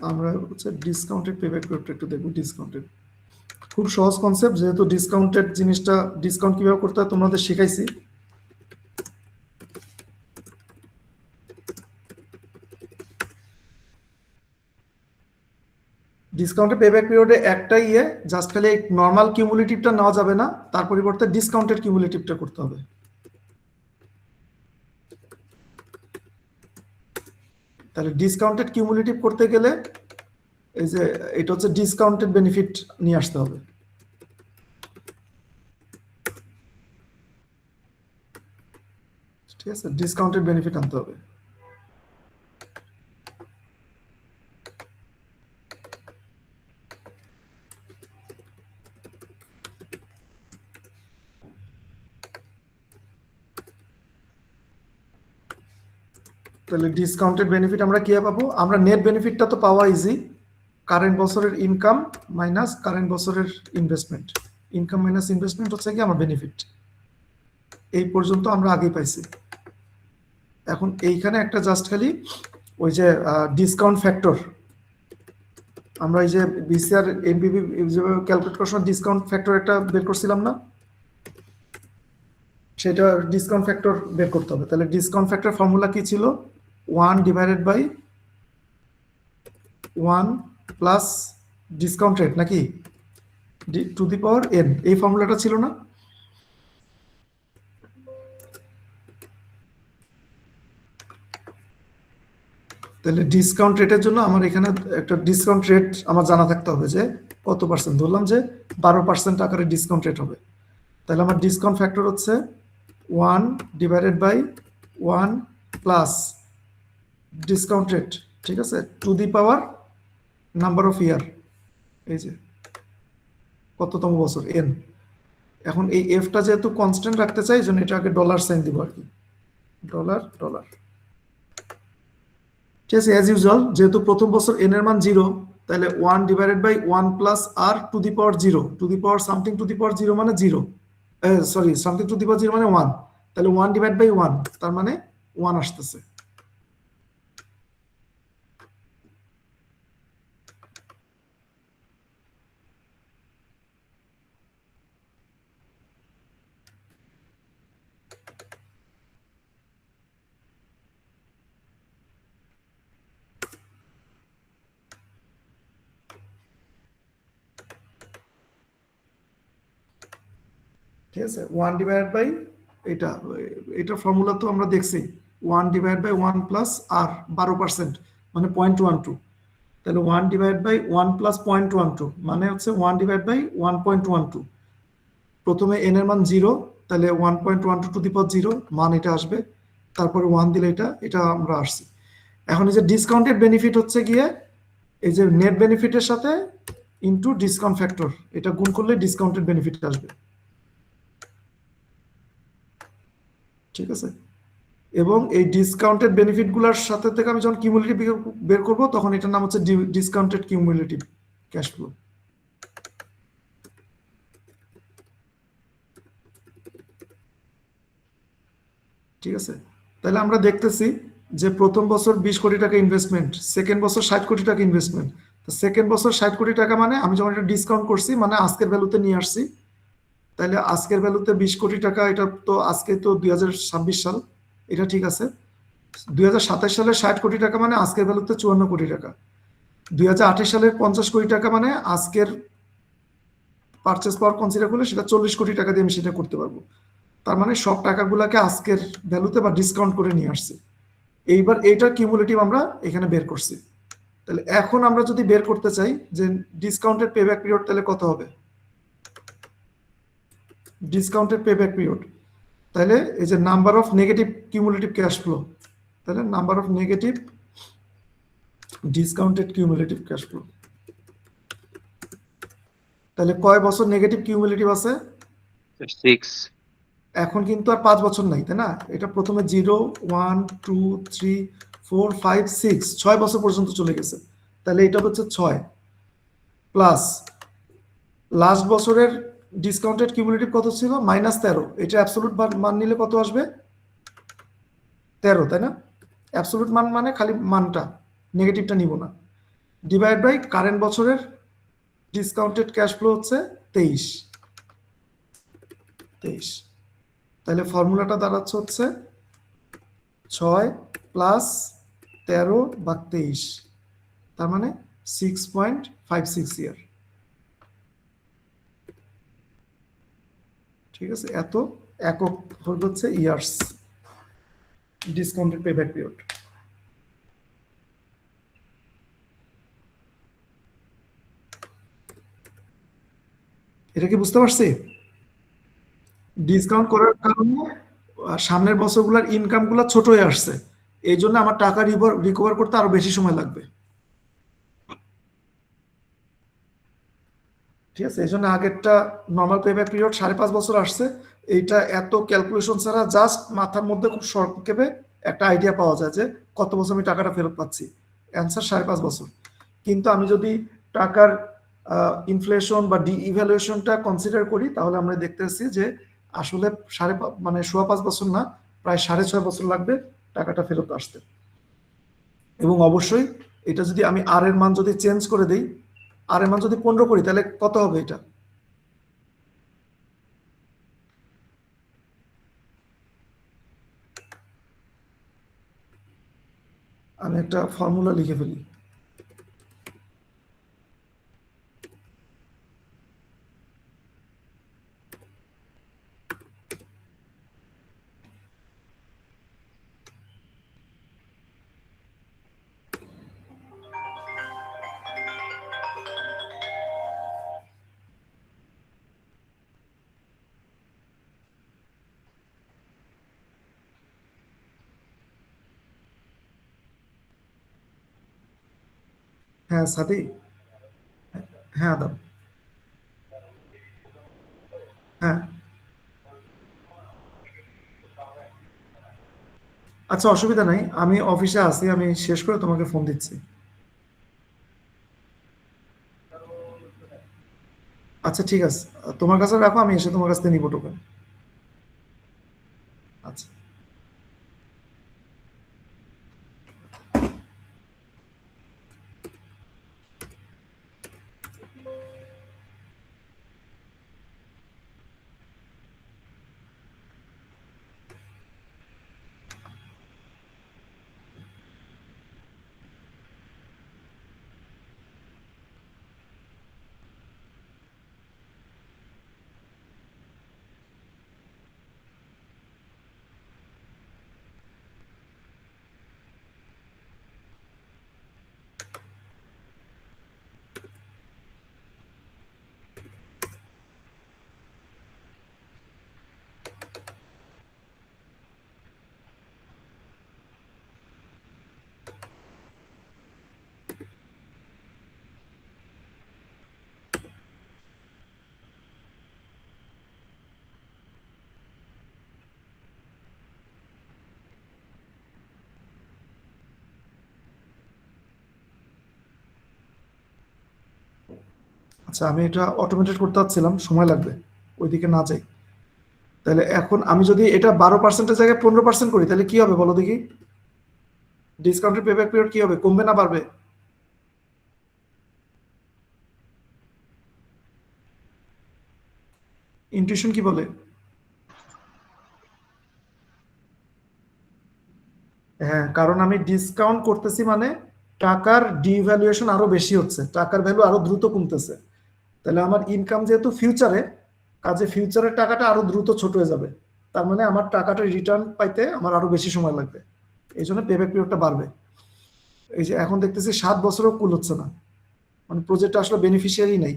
আমরা হচ্ছে ডিসকাউন্টেড পে ব্যাক পিরিয়ডটা একটু দেখব। ডিসকাউন্টেড খুব সহজ কনসেপ্ট, যেহেতু ডিসকাউন্টেড জিনিসটা, ডিসকাউন্ট কিভাবে করতে হয় তোমাদের শেখাইছি। ডিসকাউন্টেড পে ব্যাক পিরিয়ডে একটা জাস্ট খালি নরমাল কিউমুলেটিভটা নেওয়া যাবে না, তার পরিবর্তে ডিসকাউন্টেড কিউমুলেটিভটা করতে হবে। তাহলে ডিসকাউন্টেড কিউমুলেটিভ করতে গেলে এই যে এটা হচ্ছে ডিসকাউন্টেড বেনিফিট নিয়ে আসতে হবে। ঠিক আছে, ডিসকাউন্টেড বেনিফিট আনতে হবে। তাহলে ডিসকাউন্টেড বেনিফিট আমরা কি পাবো? আমরা নেট বেনিফিটটা তো পাওয়া ইজি, কারেন্ট বছরের ইনকাম মাইনাস কারেন্ট বছরের ইনভেস্টমেন্ট, ইনকাম মাইনাস ইনভেস্টমেন্ট হচ্ছে কি আমার বেনিফিট। এই পর্যন্ত আমরা আগেই পাইছি। এখন এইখানে একটা জাস্ট খালি ওই যে ডিসকাউন্ট ফ্যাক্টর, আমরা এই যে বিসিআর এমপিভি যেভাবে ক্যালকুলেট করার সময় ডিসকাউন্ট ফ্যাক্টর একটা বের করছিলাম না, সেটা ডিসকাউন্ট ফ্যাক্টর বের করতে হবে। তাহলে ডিসকাউন্ট ফ্যাক্টর ফর্মুলা কি ছিল? 1 divided by 1 plus discount rate, নাকি টু দি পাওয়ার n, এই ফর্মুলাটা ছিল না? তাহলে ডিসকাউন্ট রেটের জন্য আমার এখানে একটা ডিসকাউন্ট রেট আমার জানা থাকতে হবে, যে কত পার্সেন্ট, ধরলাম যে 12% আকারে ডিসকাউন্ট রেট হবে। তাহলে আমার ডিসকাউন্ট ফ্যাক্টর হচ্ছে 1 divided by 1 plus discount rate, ঠিক আছে, to the power number of year, এই যে কততম বছর এন। এখন এই এফটা যেহেতু কনস্ট্যান্ট রাখতে চাই, এই জন্য এটা আগে ডলার সাইন দিব আর কি, ডলার ডলার। ঠিক আছে, অ্যাজ ইউজুয়াল যেহেতু প্রথম বছর এন এর মান 0, তাহলে 1 divided by 1 plus R to the power 0, to the power something to the power 0 মানে 0, sorry something to the power 0 মানে 1, তাহলে 1 ডিভাইড বাই 1, তার মানে 1 আসতেছে। ঠিক আছে, 1 ডিভাইড বাই এটা, এটার ফর্মুলা তো আমরা দেখছি, 1 ডিভাইড বাই 1 প্লাস আর 12% মানে 0.12, তাহলে 1 ডিভাইড বাই 1 প্লাস 0.12 মানে হচ্ছে 1 ডিভাইড বাই 1.12। প্রথমে এন এর মান 0, তাহলে 1.12 টু দি পাওয়ার 0 মান এটা আসবে, তারপরে 1 দিলে এটা আমরা আসছি। এখন এই যে ডিসকাউন্টেড বেনিফিট হচ্ছে গিয়ে এই যে নেট বেনিফিটের সাথে ইনটু ডিসকাউন্ট ফ্যাক্টর, এটা গুণ করলে ডিসকাউন্টেড বেনিফিট আসবে, ঠিক আছে। এবং এই ডিসকাউন্টেড বেনিফিট গুলার সাথে থেকে আমি যখন কিউমুলেটিভ বের করব, তখন এটার নাম হচ্ছে ডিসকাউন্টেড কিউমুলেটিভ ক্যাশ ফ্লো। ঠিক আছে, তাহলে আমরা দেখতেছি যে প্রথম বছর 20 কোটি টাকা ইনভেস্টমেন্ট, সেকেন্ড বছর 60 কোটি টাকা ইনভেস্টমেন্ট। তো সেকেন্ড বছর 60 কোটি টাকা মানে আমি যখন এটা ডিসকাউন্ট করছি মানে আজকের ভ্যালুতে নিয়ে আসছি, তাহলে আজকের ভ্যালুতে 20 কোটি টাকা, এটা তো আজকে তো 2026 সাল, এটা ঠিক আছে। 2027 সালে 60 কোটি টাকা মানে আজকের ভ্যালুতে 54 কোটি টাকা। 2028 সালের 50 কোটি টাকা মানে আজকের পারচেস পাওয়ার কনসিডার করলে সেটা 40 কোটি টাকা দিয়ে আমি সেটা করতে পারবো। তার মানে সব টাকাগুলোকে আজকের ভ্যালুতে বা ডিসকাউন্ট করে নিয়ে আসছে। এইবার এইটার কিউমুলেটিভ আমরা এখানে বের করছি। তাহলে এখন আমরা যদি বের করতে চাই যে ডিসকাউন্টেড পেব্যাক পিরিয়ড, তাহলে কত হবে ডিসকাউন্টেড পেব্যাক পিরিয়ড? তাহলে এই যে number of negative cumulative cash flow, তাহলে number of negative discounted cumulative cash flow. তাহলে কয় বছর নেগেটিভ কিউমুলেটিভ আছে?
6.
এখন কিন্তু আর 5 বছর নাই, তাই না? এটা প্রথমে 0, 1, 2, 3, 4, 5, 6, 6 বছর পর্যন্ত চলে গেছে। তাহলে এটা হচ্ছে 6 প্লাস লাস্ট বছরের ডিসকাউন্টেড কিউমুলেটিভ কত ছিল? -13। এটা অ্যাবসলিউট মান নিলে কত আসবে? 13, তাই না? অ্যাবসলিউট মান মানে খালি মানটা, নেগেটিভটা নিব না। ডিভাইড বাই কারেন্ট বছরের ডিসকাউন্টেড ক্যাশ ফ্লো হচ্ছে 23। তাহলে ফর্মুলাটা দাঁড়াচ্ছে হচ্ছে 6 প্লাস 13 ভাগ 23, তার মানে 6.56 ইয়ার। ঠিক আছে, এত একক হচ্ছে ইয়ার্স ডিসকাউন্টেড পেব্যাক পিরিয়ড। এটা কি বুঝতে পারছি? ডিসকাউন্ট করার কারণে সামনের বছরগুলোর ইনকামগুলো ছোট হয়ে আসছে, এই জন্য আমার টাকা রিকভার করতে আরো বেশি সময় লাগবে। ঠিক আছে, এই জন্য আগেরটা নর্মাল পেব্যাক পিরিয়ড 5.5 বছর আসছে। এইটা এত ক্যালকুলেশন ছাড়া জাস্ট মাথার মধ্যে খুব সংক্ষেপে একটা আইডিয়া পাওয়া যায় যে কত বছর আমি টাকাটা ফেরত পাচ্ছি। অ্যান্সার 5.5 বছর। কিন্তু আমি যদি টাকার ইনফ্লেশন বা ডিইভ্যালুয়েশনটা কনসিডার করি, তাহলে আমরা দেখতে পাচ্ছি যে আসলে 5.5 বছর না, প্রায় 6.5 বছর লাগবে টাকাটা ফেরত আসতে। এবং অবশ্যই এটা যদি আমি আর এর মান যদি চেঞ্জ করে দিই, আর এর মান যদি 15 করি, তাহলে কত হবে এটা? আমি একটা ফর্মুলা লিখে ফেলি। হ্যাঁ সাথী, হ্যাঁ আদাব, হ্যাঁ আচ্ছা অসুবিধা নাই, আমি অফিসে আছি, আমি শেষ করে তোমাকে ফোন দিচ্ছি। আচ্ছা ঠিক আছে, তোমার কাছে রাখো, আমি এসে তোমার কাছ থেকে নিবো টোকেন। আচ্ছা। আচ্ছা আমি এটা অটোমেটেড করতে চাচ্ছিলাম, সময় লাগবে, ওইদিকে না যাই। তাহলে এখন আমি যদি এটা 12%-এর জায়গায় 15% করি তাহলে কি হবে বলো দেখি? ডিসকাউন্টেড পেব্যাক পিরিয়ড কি হবে, কমবে না বাড়বে? ইনটিউশন কি বলে? হ্যাঁ, কারণ আমি ডিসকাউন্ট করতেছি মানে টাকার ডিভ্যালুয়েশন আরো বেশি হচ্ছে, টাকার ভ্যালু আরো দ্রুত কমতেছে। তাহলে আমার ইনকাম যেহেতু ফিউচারে, কাজে ফিউচারের টাকাটা আরো দ্রুত ছোট হয়ে যাবে, তার মানে আমার টাকাটা রিটার্ন পাইতে আমার আরো বেশি সময় লাগবে, এই জন্য পেব্যাক পিরিয়ডটা বাড়বে। এই যে এখন দেখতেছি 7 বছরও কুল হচ্ছে না, মানে প্রজেক্টটা আসলে বেনিফিশিয়ারি নাই,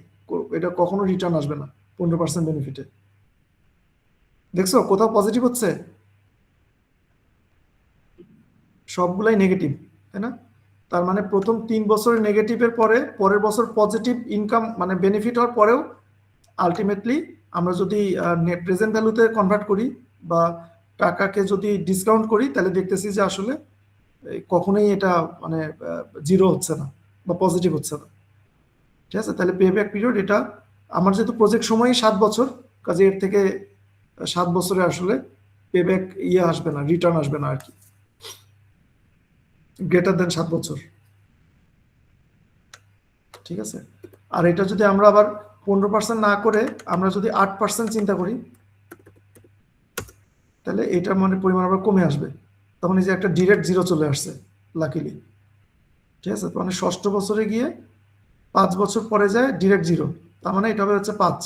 এটা কখনো রিটার্ন আসবে না 15% বেনিফিটে। দেখছো কোথাও পজিটিভ হচ্ছে? সবগুলাই নেগেটিভ, তাই না? তার মানে প্রথম 3 বছরের নেগেটিভের পরে পরের বছর পজিটিভ ইনকাম মানে বেনিফিট হওয়ার পরেও আলটিমেটলি আমরা যদি প্রেজেন্ট ভ্যালুতে কনভার্ট করি বা টাকাকে যদি ডিসকাউন্ট করি তাহলে দেখতেছি যে আসলে কখনোই এটা মানে জিরো হচ্ছে না বা পজিটিভ হচ্ছে না। ঠিক আছে, তাহলে পে ব্যাক পিরিয়ড এটা আমার যেহেতু প্রজেক্ট সময়ই 7 বছর, কাজে এর থেকে 7 বছরে আসলে পে ব্যাক ইয়ে আসবে না, রিটার্ন আসবে না আর কি, গ্রেটার দেন 7 বছর। ঠিক আছে, আর এটা যদি আমরা আবার 15% না করে আমরা যদি 8% চিন্তা করি তাহলে এটার মানে পরিমাণ আবার কমে আসবে, তখন এই যে একটা ডিরেক্ট জিরো চলে আসছে লাকিলি। ঠিক আছে, মানে ষষ্ঠ বছরে গিয়ে 5 বছর পরে যায় ডিরেক্ট জিরো, তার মানে এটা হবে হচ্ছে 5,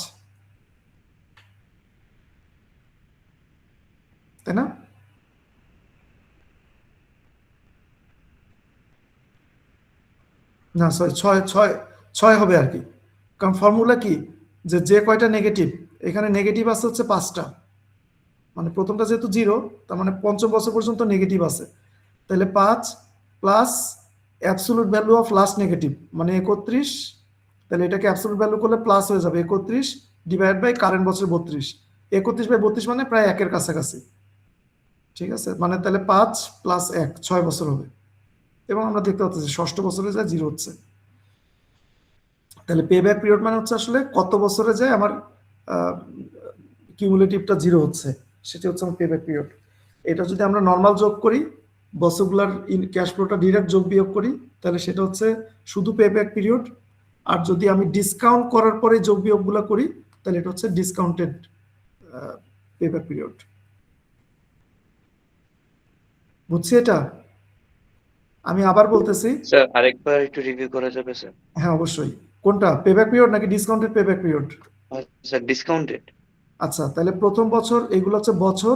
তাই না? না সরি, ছয় ছয় ছয় হবে আর কি, কারণ ফর্মুলা কি যে যে কয়টা নেগেটিভ, এখানে নেগেটিভ আছে হচ্ছে 5টা, মানে প্রথমটা যেহেতু জিরো তার মানে পঞ্চম বছর পর্যন্ত নেগেটিভ আছে, তাহলে 5 plus absolute value of last negative মানে 31, তাহলে এটাকে অ্যাবসোলুট ভ্যালু করলে প্লাস হয়ে যাবে 31 ডিভাইড বাই কারেন্ট বছর 32, 31/32 মানে প্রায় 1-এর কাছাকাছি। ঠিক আছে, মানে তাহলে 5 প্লাস 1 6 বছর হবে, এবং আমরা দেখতে পাচ্ছি ষষ্ঠ বছরে যায় জিরো হচ্ছে। তাহলে পে ব্যাক পিরিয়ড মানে হচ্ছে আসলে কত বছরে যায় আমার কিউমুলেটিভটা জিরো হচ্ছে, সেটা হচ্ছে আমার পে ব্যাক পিরিয়ড। এটা যদি আমরা নর্মাল যোগ করি, বছরগুলোর ক্যাশ ফ্লোটা ডিরেক্ট যোগ বিয়োগ করি, তাহলে সেটা হচ্ছে শুধু পে ব্যাক পিরিয়ড। আর যদি আমি ডিসকাউন্ট করার পরে যোগ বিয়োগগুলো করি তাহলে এটা হচ্ছে ডিসকাউন্টেড পে ব্যাক পিরিয়ড। বুঝছি এটা? আমি আবার বলতেছি,
স্যার আরেকবার একটু রিভিউ করা যাবে স্যার?
হ্যাঁ অবশ্যই। কোনটা, পে ব্যাক পিরিয়ড নাকি discounted pay back period?
Sir discounted.
আচ্ছা, তাহলে প্রথম বছর এগুলো হচ্ছে বছর,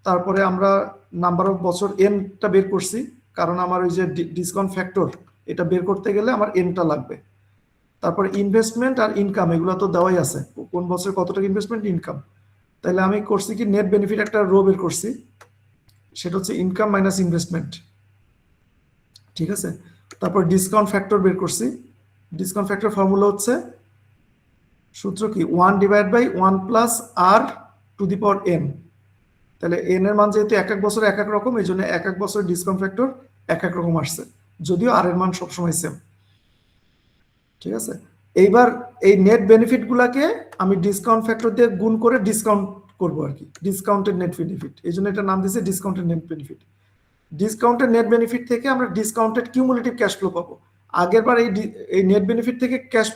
তারপরে আমরা নাম্বার অফ বছর এনটা বের করছি, কারণ আমার ওই যে ডিসকাউন্ট ফ্যাক্টর এটা বের করতে গেলে আমার এনটা লাগবে। তারপর ইনভেস্টমেন্ট আর ইনকাম এগুলো তো দেওয়াই আছে, কোন বছরে কত টাকা ইনভেস্টমেন্ট ইনকাম। তাহলে আমি করছি কি নেট বেনিফিট একটা রো বের করছি, সেটা হচ্ছে ইনকাম মাইনাস ইনভেস্টমেন্ট। ঠিক আছে, তারপর ডিসকাউন্ট ফ্যাক্টর বের করছি, ডিসকাউন্ট ফ্যাক্টর ফর্মুলা হচ্ছে সূত্র কি 1 divide by 1 plus R to the power n। তাহলে n এর মান যেহেতু এক এক বছরে এক এক রকম, এই জন্য এক এক বছরের ডিসকাউন্ট ফ্যাক্টর এক এক রকম আসছে, যদিও আর এর মান সবসময় সেম। ঠিক আছে, এইবার এই নেট বেনিফিট গুলাকে আমি ডিসকাউন্ট ফ্যাক্টর দিয়ে গুণ করে ডিসকাউন্ট করবো আর কি, ডিসকাউন্টেড নেট বেনিফিট, এই জন্য এটা নাম দিয়েছে discounted net benefit. Discounted net benefit থেকে আমরা ডিসকাউন্টেড কিউমুলেটিভ ক্যাশ ফ্লো পাবো। আগেরবার এই নেট বেনিফিট থেকে ক্যাশ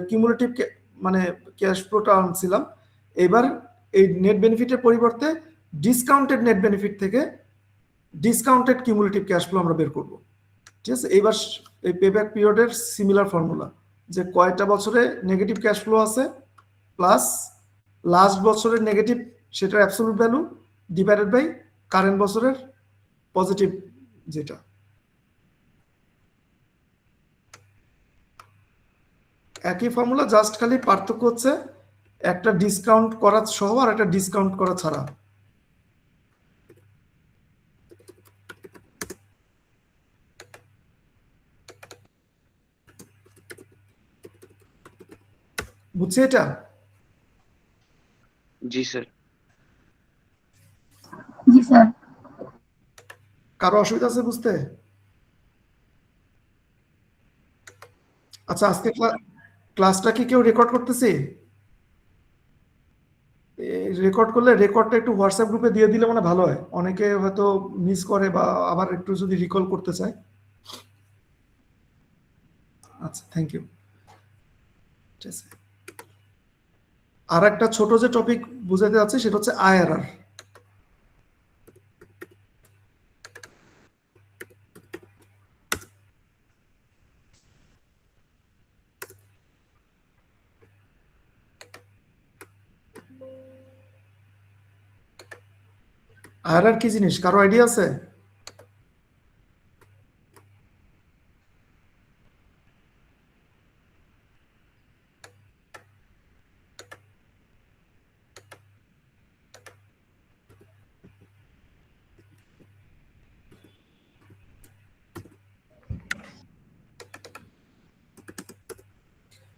কিউমুলেটিভ মানে ক্যাশ ফ্লোটা আনছিলাম, এবার এই নেট বেনিফিটের পরিবর্তে ডিসকাউন্টেড নেট বেনিফিট থেকে ডিসকাউন্টেড কিউমুলেটিভ ক্যাশ ফ্লো আমরা বের করব। ঠিক আছে, এইবার এই পেব্যাক পিরিয়ডের সিমিলার ফর্মুলা, যে কয়টা বছরে নেগেটিভ ক্যাশ ফ্লো আছে প্লাস লাস্ট বছরের নেগেটিভ সেটার absolute value divided by current বছরের পজিটিভ যেটা। একই ফর্মুলা, জাস্ট খালি পার্থক্য হচ্ছে একটা ডিসকাউন্ট করা সহ আর একটা ডিসকাউন্ট করা ছাড়া। বুঝছি এটা?
জি স্যার।
জি স্যার।
কারো অসুবিধা আছে বুঝতে? আচ্ছা, আজকে ক্লাসটা কি কেউ রেকর্ড করতেছি? রেকর্ড করলে রেকর্ডটা একটু হোয়াটসঅ্যাপ গ্রুপে দিয়ে দিলে মানে ভালো হয়, অনেকে হয়তো মিস করে বা আবার একটু যদি রিকল করতে চায়। আচ্ছা, থ্যাংক ইউ। ঠিক আছে, আর একটা ছোট যে টপিক বুঝাতে যাচ্ছে সেটা হচ্ছে আইআরআর। আইআরআর কি জিনিস, কারো আইডিয়া আছে?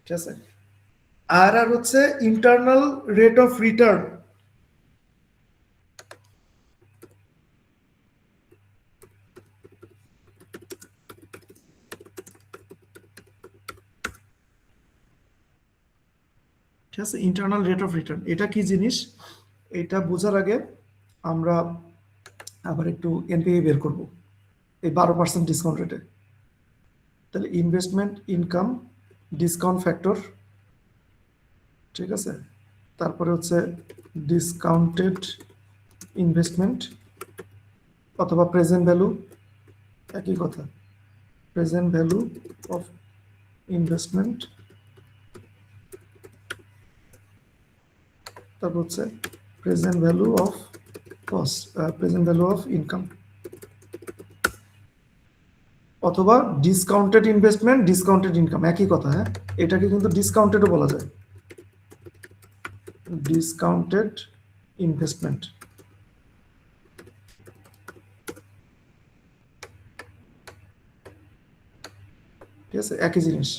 ঠিক আছে, আইআরআর হচ্ছে ইন্টারনাল রেট অফ রিটার্ন। ঠিক আছে, ইন্টারনাল রেট অফ রিটার্ন এটা কি জিনিস, এটা বোঝার আগে আমরা আবার একটু এনপিভি বের করব এই 12% ডিসকাউন্ট রেটে। তাহলে ইনভেস্টমেন্ট ইনকাম ডিসকাউন্ট ফ্যাক্টর, ঠিক আছে, তারপরে হচ্ছে ডিসকাউন্টেড ইনভেস্টমেন্ট অথবা প্রেজেন্ট ভ্যালু, একই কথা, প্রেজেন্ট ভ্যালু অফ ইনভেস্টমেন্ট, তারপর হচ্ছে present value of cost, present value of income, অথবা ডিসকাউন্টেড ইনভেস্টমেন্ট ডিসকাউন্টেড ইনকাম, একই কথা। হ্যাঁ, এটাকে কিন্তু ডিসকাউন্টেডও বলা যায়, ডিসকাউন্টেড ইনভেস্টমেন্ট। ঠিক আছে, একই জিনিস।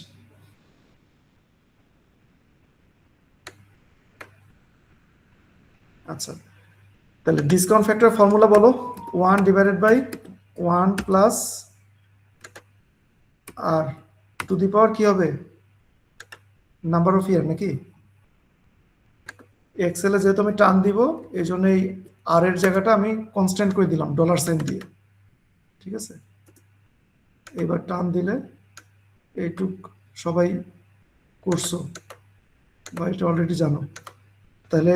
আচ্ছা, তাহলে ডিসকাউন্ট ফ্যাক্টর ফর্মুলা বলো, 1 divided by 1 plus R to the power কি হবে, নাম্বার অফ ইয়ার নাকি? এক্সেলে যেহেতু আমি টান দিব এই জন্য এই আর এর জায়গাটা আমি কনস্ট্যান্ট করে দিলাম $সাইন দিয়ে। ঠিক আছে, এবার টান দিলে এইটুক সবাই করছো বা এটা অলরেডি জানো। তাহলে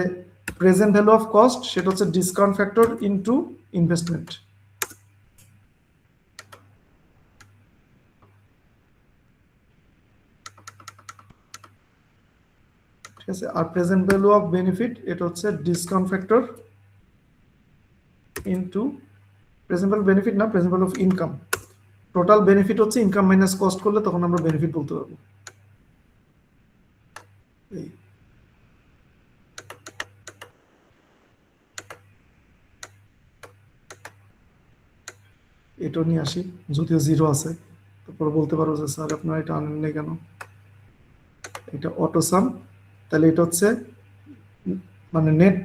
প্রেজেন্ট ভ্যালু অফ কস্ট সেটা হচ্ছে ডিসকাউন্ট ফ্যাক্টর ইনটু ইনভেস্টমেন্ট। ঠিক আছে, আর প্রেজেন্ট ভ্যালু অফ বেনিফিট এটা হচ্ছে discount factor into present value benefit না, present value of income. Total benefit হচ্ছে ইনকাম মাইনাস কস্ট করলে তখন আমরা বেনিফিট বলতে পারবো। এটা নিয়ে আসি, যদিও জিরো আছে, তারপর বলতে পারো যে স্যার আপনারা এটা আনেন নাই কেন। এটা অটো সাম, তাহলে এটা হচ্ছে মানে net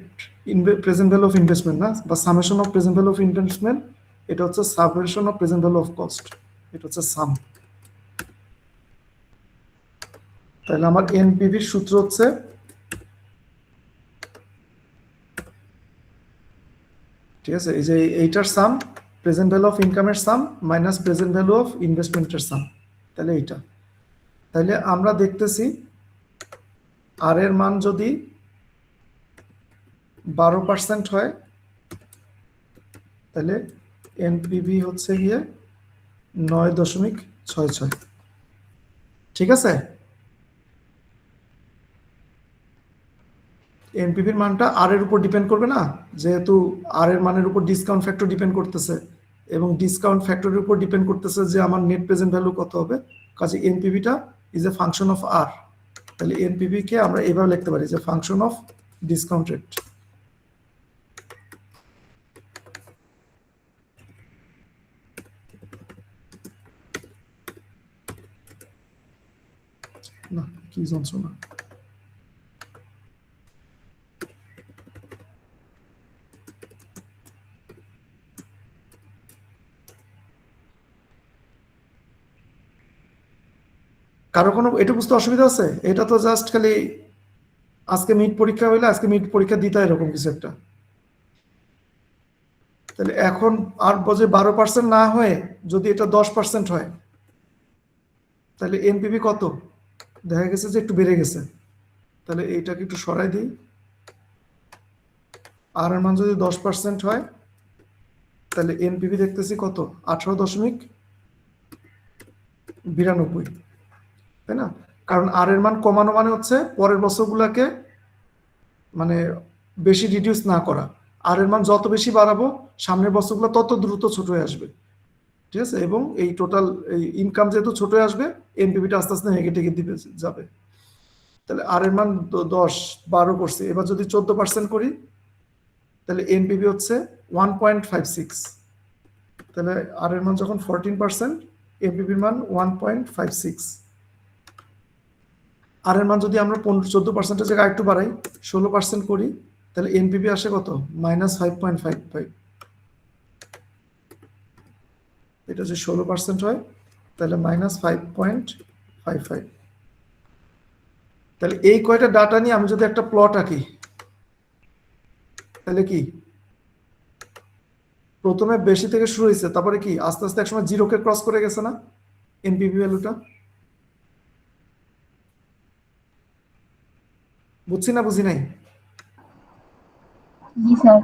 present value of investment না, বা summation of present value of investment, এটা হচ্ছে summation of present value of cost, এটা হচ্ছে সাম। তাহলে আমার এনপিভির সূত্র হচ্ছে ঠিক আছে, এই যে এইটার সাম প্রেজেন্ট ভ্যালু অফ ইনকামের সাম মাইনাস প্রেজেন্ট ভ্যালু অফ ইনভেস্টমেন্টের সাম, তাহলে এইটা। তাহলে আমরা দেখতেছি আর এর মান যদি 12% হয় তাহলে এনপিভি হচ্ছে গিয়ে 9.66। ঠিক আছে, এনপিভির মানটা আর এর উপর ডিপেন্ড করবে না, যেহেতু আর এর মানের উপর ডিসকাউন্ট ফ্যাক্টর ডিপেন্ড করতেছে, এবং ডিসকাউন্ট ফ্যাক্টরের উপর ডিপেন্ড করতেছে যে আমার নেট প্রেজেন্ট ভ্যালু কত হবে, কাজে এনপিভিটা ইজ এ ফাংশন অফ আর। তাহলে এনপিভি কে আমরা এভাবে লিখতে পারি যে ফাংশন অফ ডিসকাউন্ট রেট। না কি যন্ত্রণা, কারো কোনো এটা বুঝতে অসুবিধা আছে? এটা তো জাস্ট খালি আজকে মিড পরীক্ষা হইলে আজকে মিড পরীক্ষা দিতে হয় এরকম কিছু একটা। তাহলে এখন আর বজে 12% না হয়ে যদি এটা 10% হয় তাহলে এনপিভি কত? দেখা গেছে যে একটু বেড়ে গেছে, তাহলে এইটাকে একটু সরাই দিই। আর এর মান যদি 10% হয় তাহলে এনপিভি দেখতেছি কত? 18.92, তাই না? কারণ আর এর মান কমানো মানে হচ্ছে পরের বছরগুলোকে মানে বেশি রিডিউস না করা, আর এর মান যত বেশি বাড়াবো সামনের বছরগুলো তত দ্রুত ছোট হয়ে আসবে। ঠিক আছে, এবং এই টোটাল এই ইনকাম যেহেতু ছোট হয়ে আসবে এনপিভিটা আস্তে আস্তে নেগেটিভের দিকে যাবে। তাহলে আর এর মান 10, 12 করছে, এবার যদি 14% করি তাহলে এনপিভি হচ্ছে 1.56। তাহলে আর এর মান যখন 14%, এনপিভির মান 1.56। আর এর মান যদি আমরা 14% জায়গায় একটু বাড়াই 16% করি তাহলে এনপিভি আসে কত? -5.55। এটা যে 16% হয় তাহলে -5.55। তাহলে এই কয়টা ডাটা নিয়ে আমি যদি একটা প্লট আঁকি তাহলে কি প্রথমে বেশি থেকে শুরু হয়েছে, তারপরে কি আস্তে আস্তে একসময় জিরোকে ক্রস করে গেছে না এনপিভি ভ্যালুটা? বুঝছি না বুঝি নাই?
জি স্যার।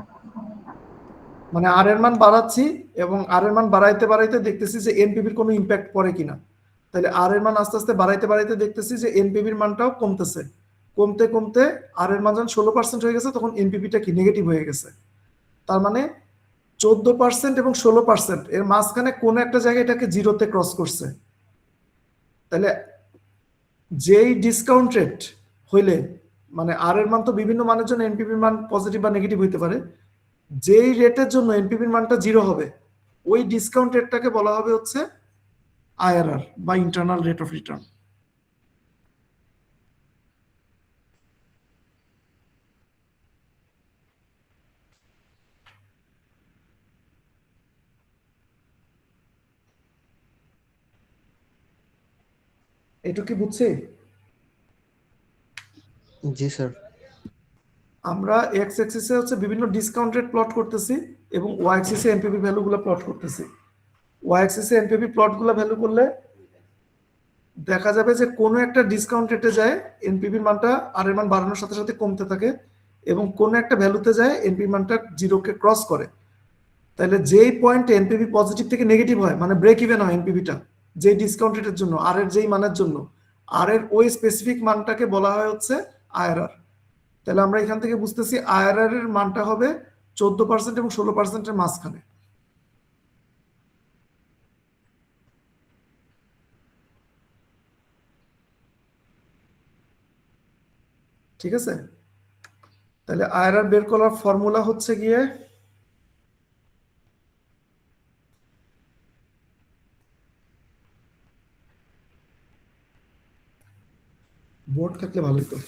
মানে আর এর মান বাড়াচ্ছি এবং আর এর মান বাড়াইতে বাড়াইতে দেখতেছি যে এনপিভির কোনো ইম্প্যাক্ট পড়ে কিনা। তাহলে আর এর মান আস্তে আস্তে বাড়াইতে বাড়াইতে দেখতেছি যে এনপিভির মানটাও কমতেছে, কমতে কমতে আর এর মান যখন 16% হয়ে গেছে তখন এনপিভিটা কি নেগেটিভ হয়ে গেছে। তার মানে 14% এবং 16% এর মাঝখানে কোন একটা জায়গায় এটাকে জিরোতে ক্রস করছে। তাহলে যেই ডিসকাউন্ট রেট হইলে মানে আর এর মান তো বিভিন্ন মানের জন্য এনপিভির মান পজিটিভ বা নেগেটিভ হইতে পারে, যেই রেটের জন্য এনপিভির মানটা জিরো হবে ওই ডিসকাউন্ট রেটটাকে বলা হবে হচ্ছে আইআরআর বা ইন্টারনাল রেট অফ রিটার্ন। এটুকু কি বুঝছি?
জি স্যার।
আমরা এক্স অ্যাক্সিসে হচ্ছে বিভিন্ন ডিসকাউন্ট রেট প্লট করতেছি এবং ওয়াই অ্যাক্সিসে এনপিভি ভ্যালুগুলো প্লট করতেছি। ওয়াই অ্যাক্সিসে এনপিভি প্লটগুলো ভ্যালু করলে দেখা যাবে যে কোনো একটা ডিসকাউন্ট রেটে যায় এনপিভির মানটা আর এর মান বাড়ানোর সাথে সাথে কমতে থাকে, এবং কোনো একটা ভ্যালুতে যায় এনপিভি মানটা জিরোকে ক্রস করে। তাহলে যেই পয়েন্টে এনপিভি পজিটিভ থেকে নেগেটিভ হয় মানে ব্রেক ইভেন হয় এনপিভিটা যেই ডিসকাউন্ট রেটের জন্য আর এর যেই মানের জন্য, আর এর ওই স্পেসিফিক মানটাকে বলা হয় হচ্ছে আইআরআর। তাহলে আমরা এখান থেকে বুঝতেছি আইআরআর এর মানটা হবে 14% এবং 16%-এর মাঝখানে। ঠিক আছে, তাহলে আইআরআর বের করার ফর্মুলা হচ্ছে গিয়ে বোর্ড থাকলে ভালোই তো।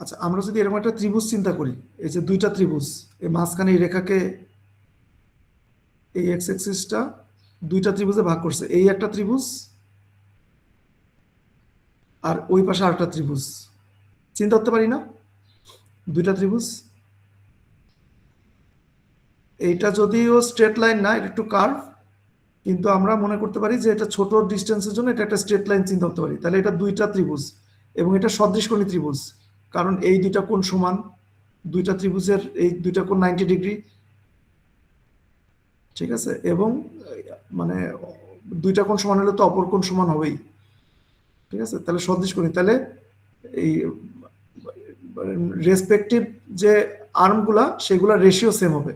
আচ্ছা, আমরা যদি এরকম একটা ত্রিভুজ চিন্তা করি, এই যে দুইটা ত্রিভুজ, এই মাঝখানে এই রেখাকে, এই এক্স এক্সিসটা দুইটা ত্রিভুজে ভাগ করছে, এই একটা ত্রিভুজ আর ওই পাশে আরেকটা ত্রিভুজ, চিন্তা করতে পারি না দুইটা ত্রিভুজ? এইটা যদিও স্ট্রেট লাইন না, এটা একটু কার্ভ, কিন্তু আমরা মনে করতে পারি যে এটা ছোট ডিস্টেন্সের জন্য এটা একটা স্ট্রেট লাইন চিন্তা করতে পারি। তাহলে এটা দুইটা ত্রিভুজ এবং এটা সদৃশকোণী ত্রিভুজ, কারণ এই দুইটা কোণ সমান, দুইটা ত্রিভুজের এই দুইটা কোণ 90 ডিগ্রি, ঠিক আছে? এবং মানে দুইটা কোণ সমান হলে তো অপর কোণ সমান হবেই, ঠিক আছে? তাহলে সদৃশকোণী, তাহলে এই রেসপেক্টিভ যে আর্মগুলা সেগুলা রেশিও সেম হবে।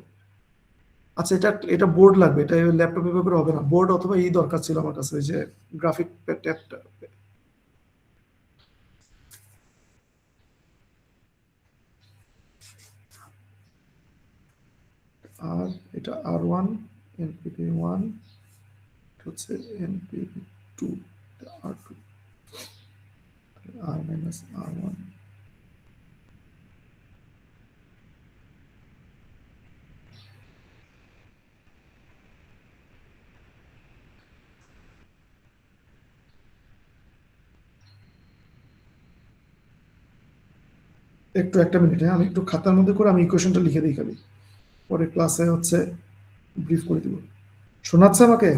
আচ্ছা, এটা বোর্ড লাগবে, এটা ল্যাপটপে পেপারে হবে না, বোর্ড অথবা দরকার ছিল আমার কাছে, ওই যে গ্রাফিক ট্যাবটা। আর এটা R1 NPV1 হচ্ছে NPV2 R2 R minus R1 একটু একটা মিনিট, হ্যাঁ আমি একটু খাতার মধ্যে করে আমি ইকুয়েশনটা লিখে দিই, খালি পরে ক্লাসে হচ্ছে ব্রিফ করে দিব। শোনাচ্ছে আমাকে?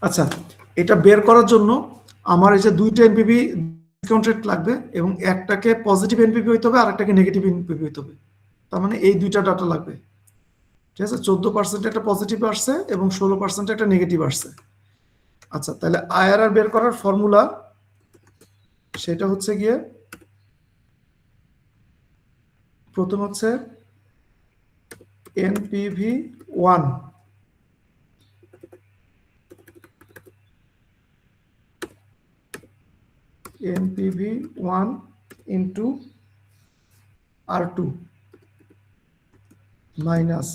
আচ্ছা, এটা বের করার জন্য আমার এই যে দুইটা এনপিভি ডিসকাউন্টেড লাগবে এবং একটাকে পজিটিভ এনপিভি হইতে হবে আর একটাকে নেগেটিভ এনপিভি হইতে হবে। তার মানে এই দুইটা ডাটা লাগবে, ঠিক আছে? 14% একটা পজিটিভ আসছে এবং 16% একটা নেগেটিভ আসছে। আচ্ছা, তাহলে আইআরআর বের করার ফর্মুলা সেটা হচ্ছে গিয়ে, প্রথম হচ্ছে NPV1 into R2 minus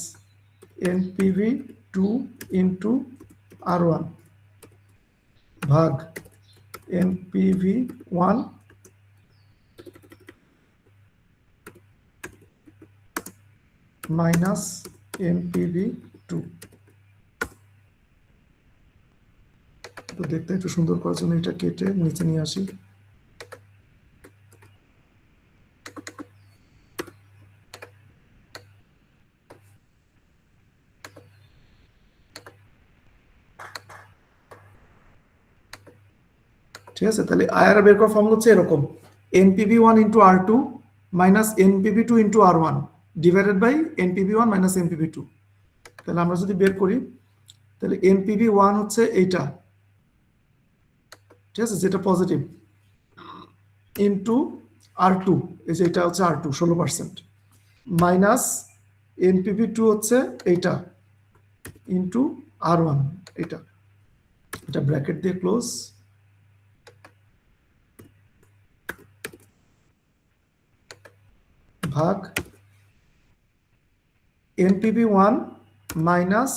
NPV2 into R1 ভাগ NPV1 minus NPV2। তো দেখতে একটু সুন্দর করার জন্য এটা কেটে নিচে নিয়ে আসি। ঠিক আছে, তাহলে আইআরআর বের করার ফর্মুলা হচ্ছে এরকম, NPV1 into R2 minus NPV2 into R1 divided by NPV1 minus NPV2। তাহলে আমরা যদি বের করি, তাহলে NPV1 হচ্ছে এইটা, ঠিক আছে, যেটা পজিটিভ, ইন্টু R2, এই যে এটা হচ্ছে R2 16%, মাইনাস NPV2 হচ্ছে এইটা, ইন্টু R1 এটা, এটা ব্র্যাকেট দিয়ে ক্লোজ, ভাগ NPV1 মাইনাস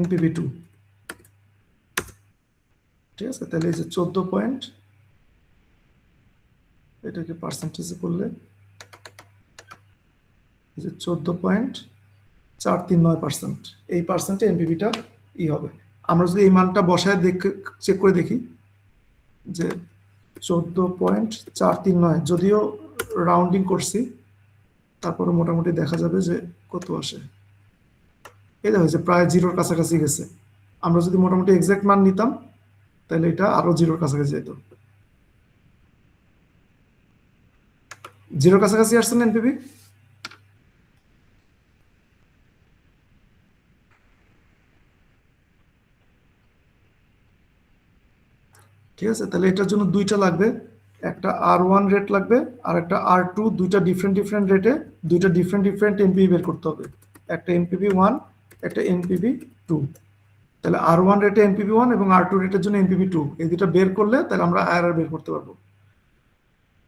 NPV2, ঠিক আছে? তাহলে এই যে 14 পয়েন্ট, এটাকে পার্সেন্টেজে করলে এই যে 14.439%, এই পার্সেন্টে এনপিভিটা ই হবে। আমরা যদি এই মানটা বসায় চেক করে দেখি যে 14.439, যদিও রাউন্ডিং করছি, তারপরে মোটামুটি দেখা যাবে যে কত আসে। এই দেখা যাচ্ছে প্রায় জিরোর কাছাকাছি গেছে। আমরা যদি মোটামুটি এক্সাক্ট মান নিতাম তাহলে এটা আরো জিরোর কাছাকাছি যেত। জিরোর কাছাকাছি আসছে না এনপিভি? ঠিক আছে, তাহলে এটার জন্য দুইটা লাগবে, একটা R1 রেট লাগবে আর একটা R2, দুইটা ডিফারেন্ট রেটে দুইটা ডিফারেন্ট এনপিভি বের করতে হবে, একটা এনপিভি 1 একটা এনপিভি 2। তাহলে R1 রেটে এনপিভি 1 এবং R2 রেটের জন্য এনপিভি 2, এই দুটো বের করলে তাহলে আমরা আইআরআর বের করতে পারবো।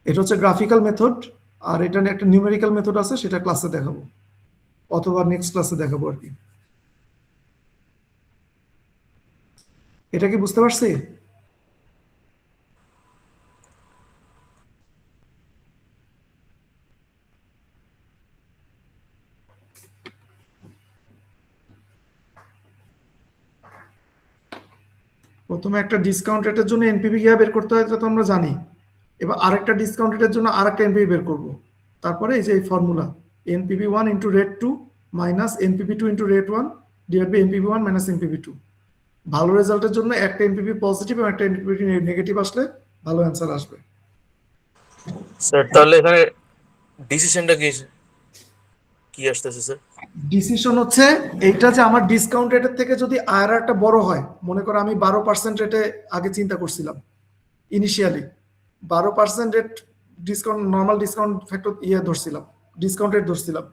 এটা হচ্ছে গ্রাফিক্যাল মেথড, আর এটা নিয়ে একটা নিউমেরিক্যাল মেথড আছে, সেটা ক্লাসে দেখাবো অথবা নেক্সট ক্লাসে দেখাবো আর কি। এটা কি বুঝতে পারছি? প্রথমে একটা ডিসকাউন্ট রেটের জন্য এনপিভি কিভাবে বের করতে হয় এটা তো আমরা জানি। এবার আরেকটা ডিসকাউন্ট রেটের জন্য আরেকটা এনপিভি বের করব। তারপরে এই যে এই formula NPV 1 into rate 2 minus NPV 2 into rate 1 divide by NPV 1 minus NPV 2। ভালো রেজাল্টের জন্য একটা এনপিভি পজিটিভ এবং একটা এনপিভি নেগেটিভ আসলে ভালো অ্যান্সার আসবে।
স্যার তাহলে এখানে ডিসিশনটা কি আসতেছে স্যার?
ডিসিশন হচ্ছে এইটা যে আমার ডিসকাউন্ট রেটের থেকে যদি আইআরআরটা বড় হয়, মনে করো আমি 12% রেটে আগে চিন্তা করছিলাম initially, 12% rate discount, normal discount factor ধরছিলাম, ডিসকাউন্ট রেট ধরছিলাম,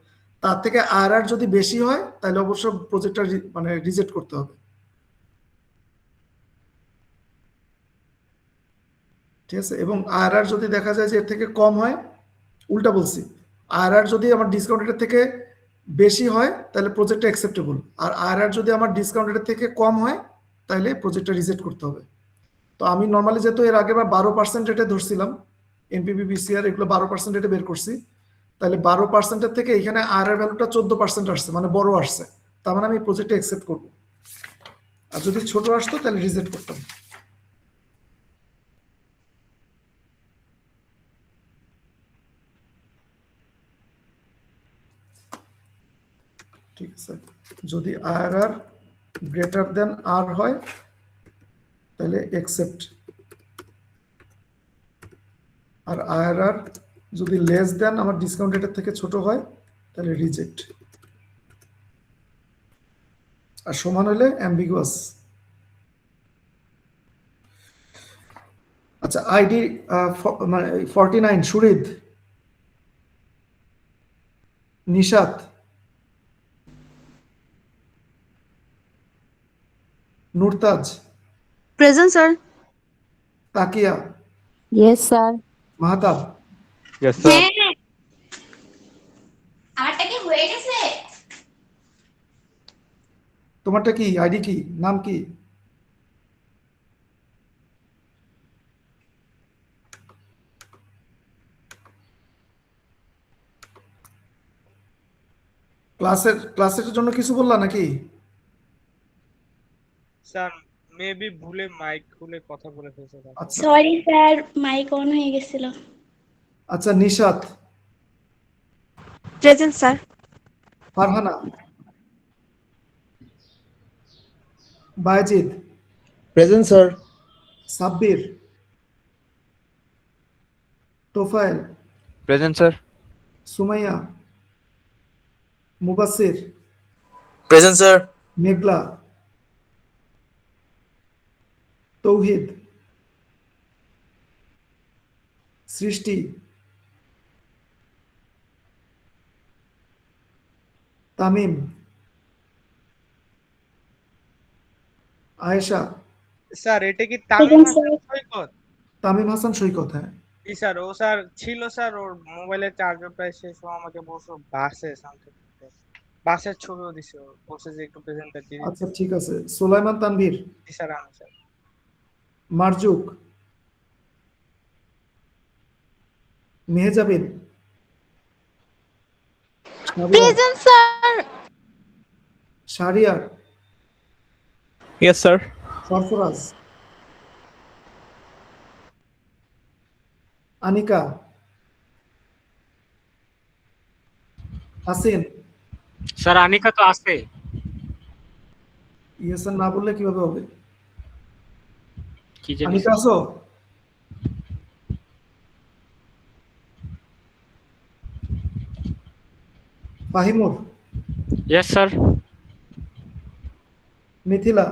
তার থেকে আইআরআর যদি বেশি হয় তাহলে অবশ্য প্রজেক্টটা মানে রিজেক্ট করতে হবে। ঠিক আছে, এবং আইআরআর যদি দেখা যায় যে এর থেকে কম হয়, উল্টা বলছি, আইআরআর যদি আমার ডিসকাউন্ট রেটের থেকে বেশি হয় তাহলে প্রজেক্টটা অ্যাকসেপ্টেবল, আর আইআরআর যদি আমার ডিসকাউন্ট রেটের থেকে কম হয় তাহলে প্রজেক্টটা রিজেক্ট করতে হবে। তো আমি নর্মালি যেহেতু এর আগে 12% রেটে ধরছিলাম, এনপিভি বিসিআর এগুলো 12% রেটে বের করছি, তাহলে 12%-এর থেকে এখানে আইআরআর ভ্যালুটা 14% আসছে, মানে বড় আসছে, তার মানে আমি প্রজেক্টটা অ্যাকসেপ্ট করব। আর যদি ছোট আসতো তাহলে রিজেক্ট করতাম। ঠিক আছে, যদি আইআরআর গ্রেটার দেন আর হয় তাহলে অ্যাকসেপ্ট, আর আইআরআর যদি লেস দেন আমার ডিসকাউন্ট রেটের থেকে ছোট হয় তাহলে রিজেক্ট, আর সমান হলে অ্যাম্বিগুয়াস। আচ্ছা, ID 49 Surid, Nishat, Nurtaj,
present sir.
Takiya,
yes sir.
Mahtab.
Yes, sir.
আমারটা কি হয়ে গেছে?
তোমারটা কি, আইডি কি, নাম কি? ক্লাসের জন্য কিছু বললা নাকি?
স্যার মেবি ভুলে মাইক খুলে কথা বলে ফেলছে স্যার।
আচ্ছা
সরি স্যার, মাইক অন হয়ে গেছিল।
আচ্ছা, Nishat,
present sir.
Farhana, Bayezid,
present sir.
Sabbir, Tofayel,
Present, sir.
Sumaiya, Mubasir,
present sir.
Meghla, Tauhid, Srishti, Tamim, Ayesha.
Sir এটা কি
Present, sir.
সৈকত?
তামিম হাসান সৈকত, হ্যাঁ।
জি স্যার, ও স্যার ছিল স্যার, ওর মোবাইলের চার্জার প্রায় শেষ, ও আমাকে বলছো বাসে সামথিং, বাসের ছবিও দিছে, ও বলছে যে একটু প্রেজেন্টটা দিয়ে
আচ্ছা
দিতে।
ঠিক আছে, সোলাইমান তানভীর,
জি স্যার, আমি sir.
Marjuk, Mehjabin,
present sir.
Shahriar,
Yes, sir.
Sarfaraz, Anika, Asin.
Sir Anika তো আছে।
ইয়েস স্যার না বললে কিভাবে হবে?
কি জানি
আনিকা আছো? Fahimur,
yes sir.
Mithila,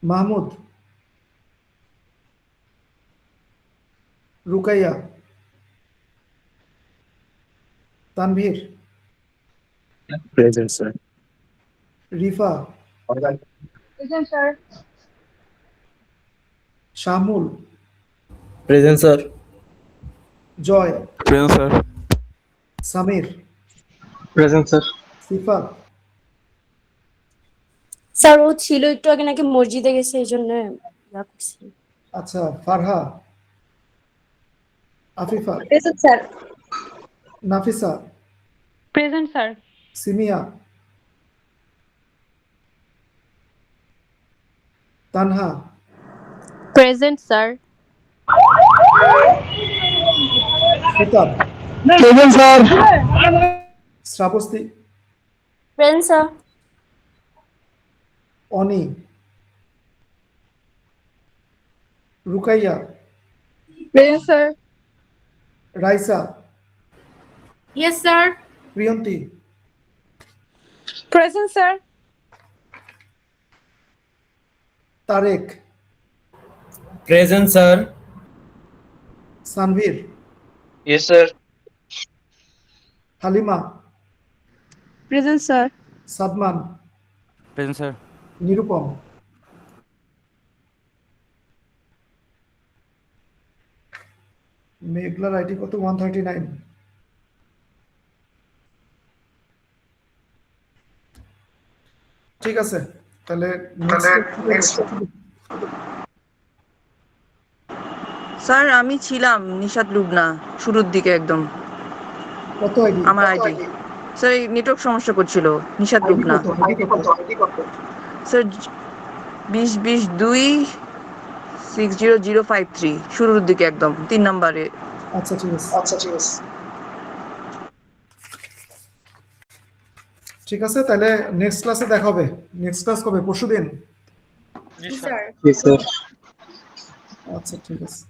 Mahmud, Rukaiya, Tanvir,
Present, sir.
Rifa,
Present, sir.
Shamul,
present sir.
Joy,
Present, sir.
Samir,
present sir.
Sifat,
sir ও ছিল একটু আগে নাকি মসজিদে গেছে এই জন্য রাখছি।
আচ্ছা, Farha, Afifa,
present sir.
Nafisa,
Present, sir.
Simiya, Tanha,
Present, sir.
Kitab,
present sir.
Shrabasti,
present sir.
Oni, Rukaiya,
Present, sir.
Raisa,
yes sir.
Priyonti,
Present, sir.
Tarek,
present sir.
Sanvir,
Yes, sir.
Halima,
Present, sir.
Sadman,
Present, sir.
Nirupam, মেঘলার আইডি কত? 139। ঠিক আছে, তাহলে
স্যার আমি ছিলাম নিশাত লুবনা শুরুর দিকে একদম।
কত আইডি?
আমার আইডি স্যার এই নেটওয়ার্ক সমস্যা করছিল। নিশাত
আইডি
লুবনা
কত? আইডি কত?
স্যার 20-20-2 60-053 শুরুর দিকে একদম 3 নম্বরে।
আচ্ছা ঠিক আছে, ঠিক আছে, তাহলে নেক্সট ক্লাসে দেখা হবে। নেক্সট ক্লাস কবে? পরশুদিন?
জি স্যার।
আচ্ছা ঠিক আছে।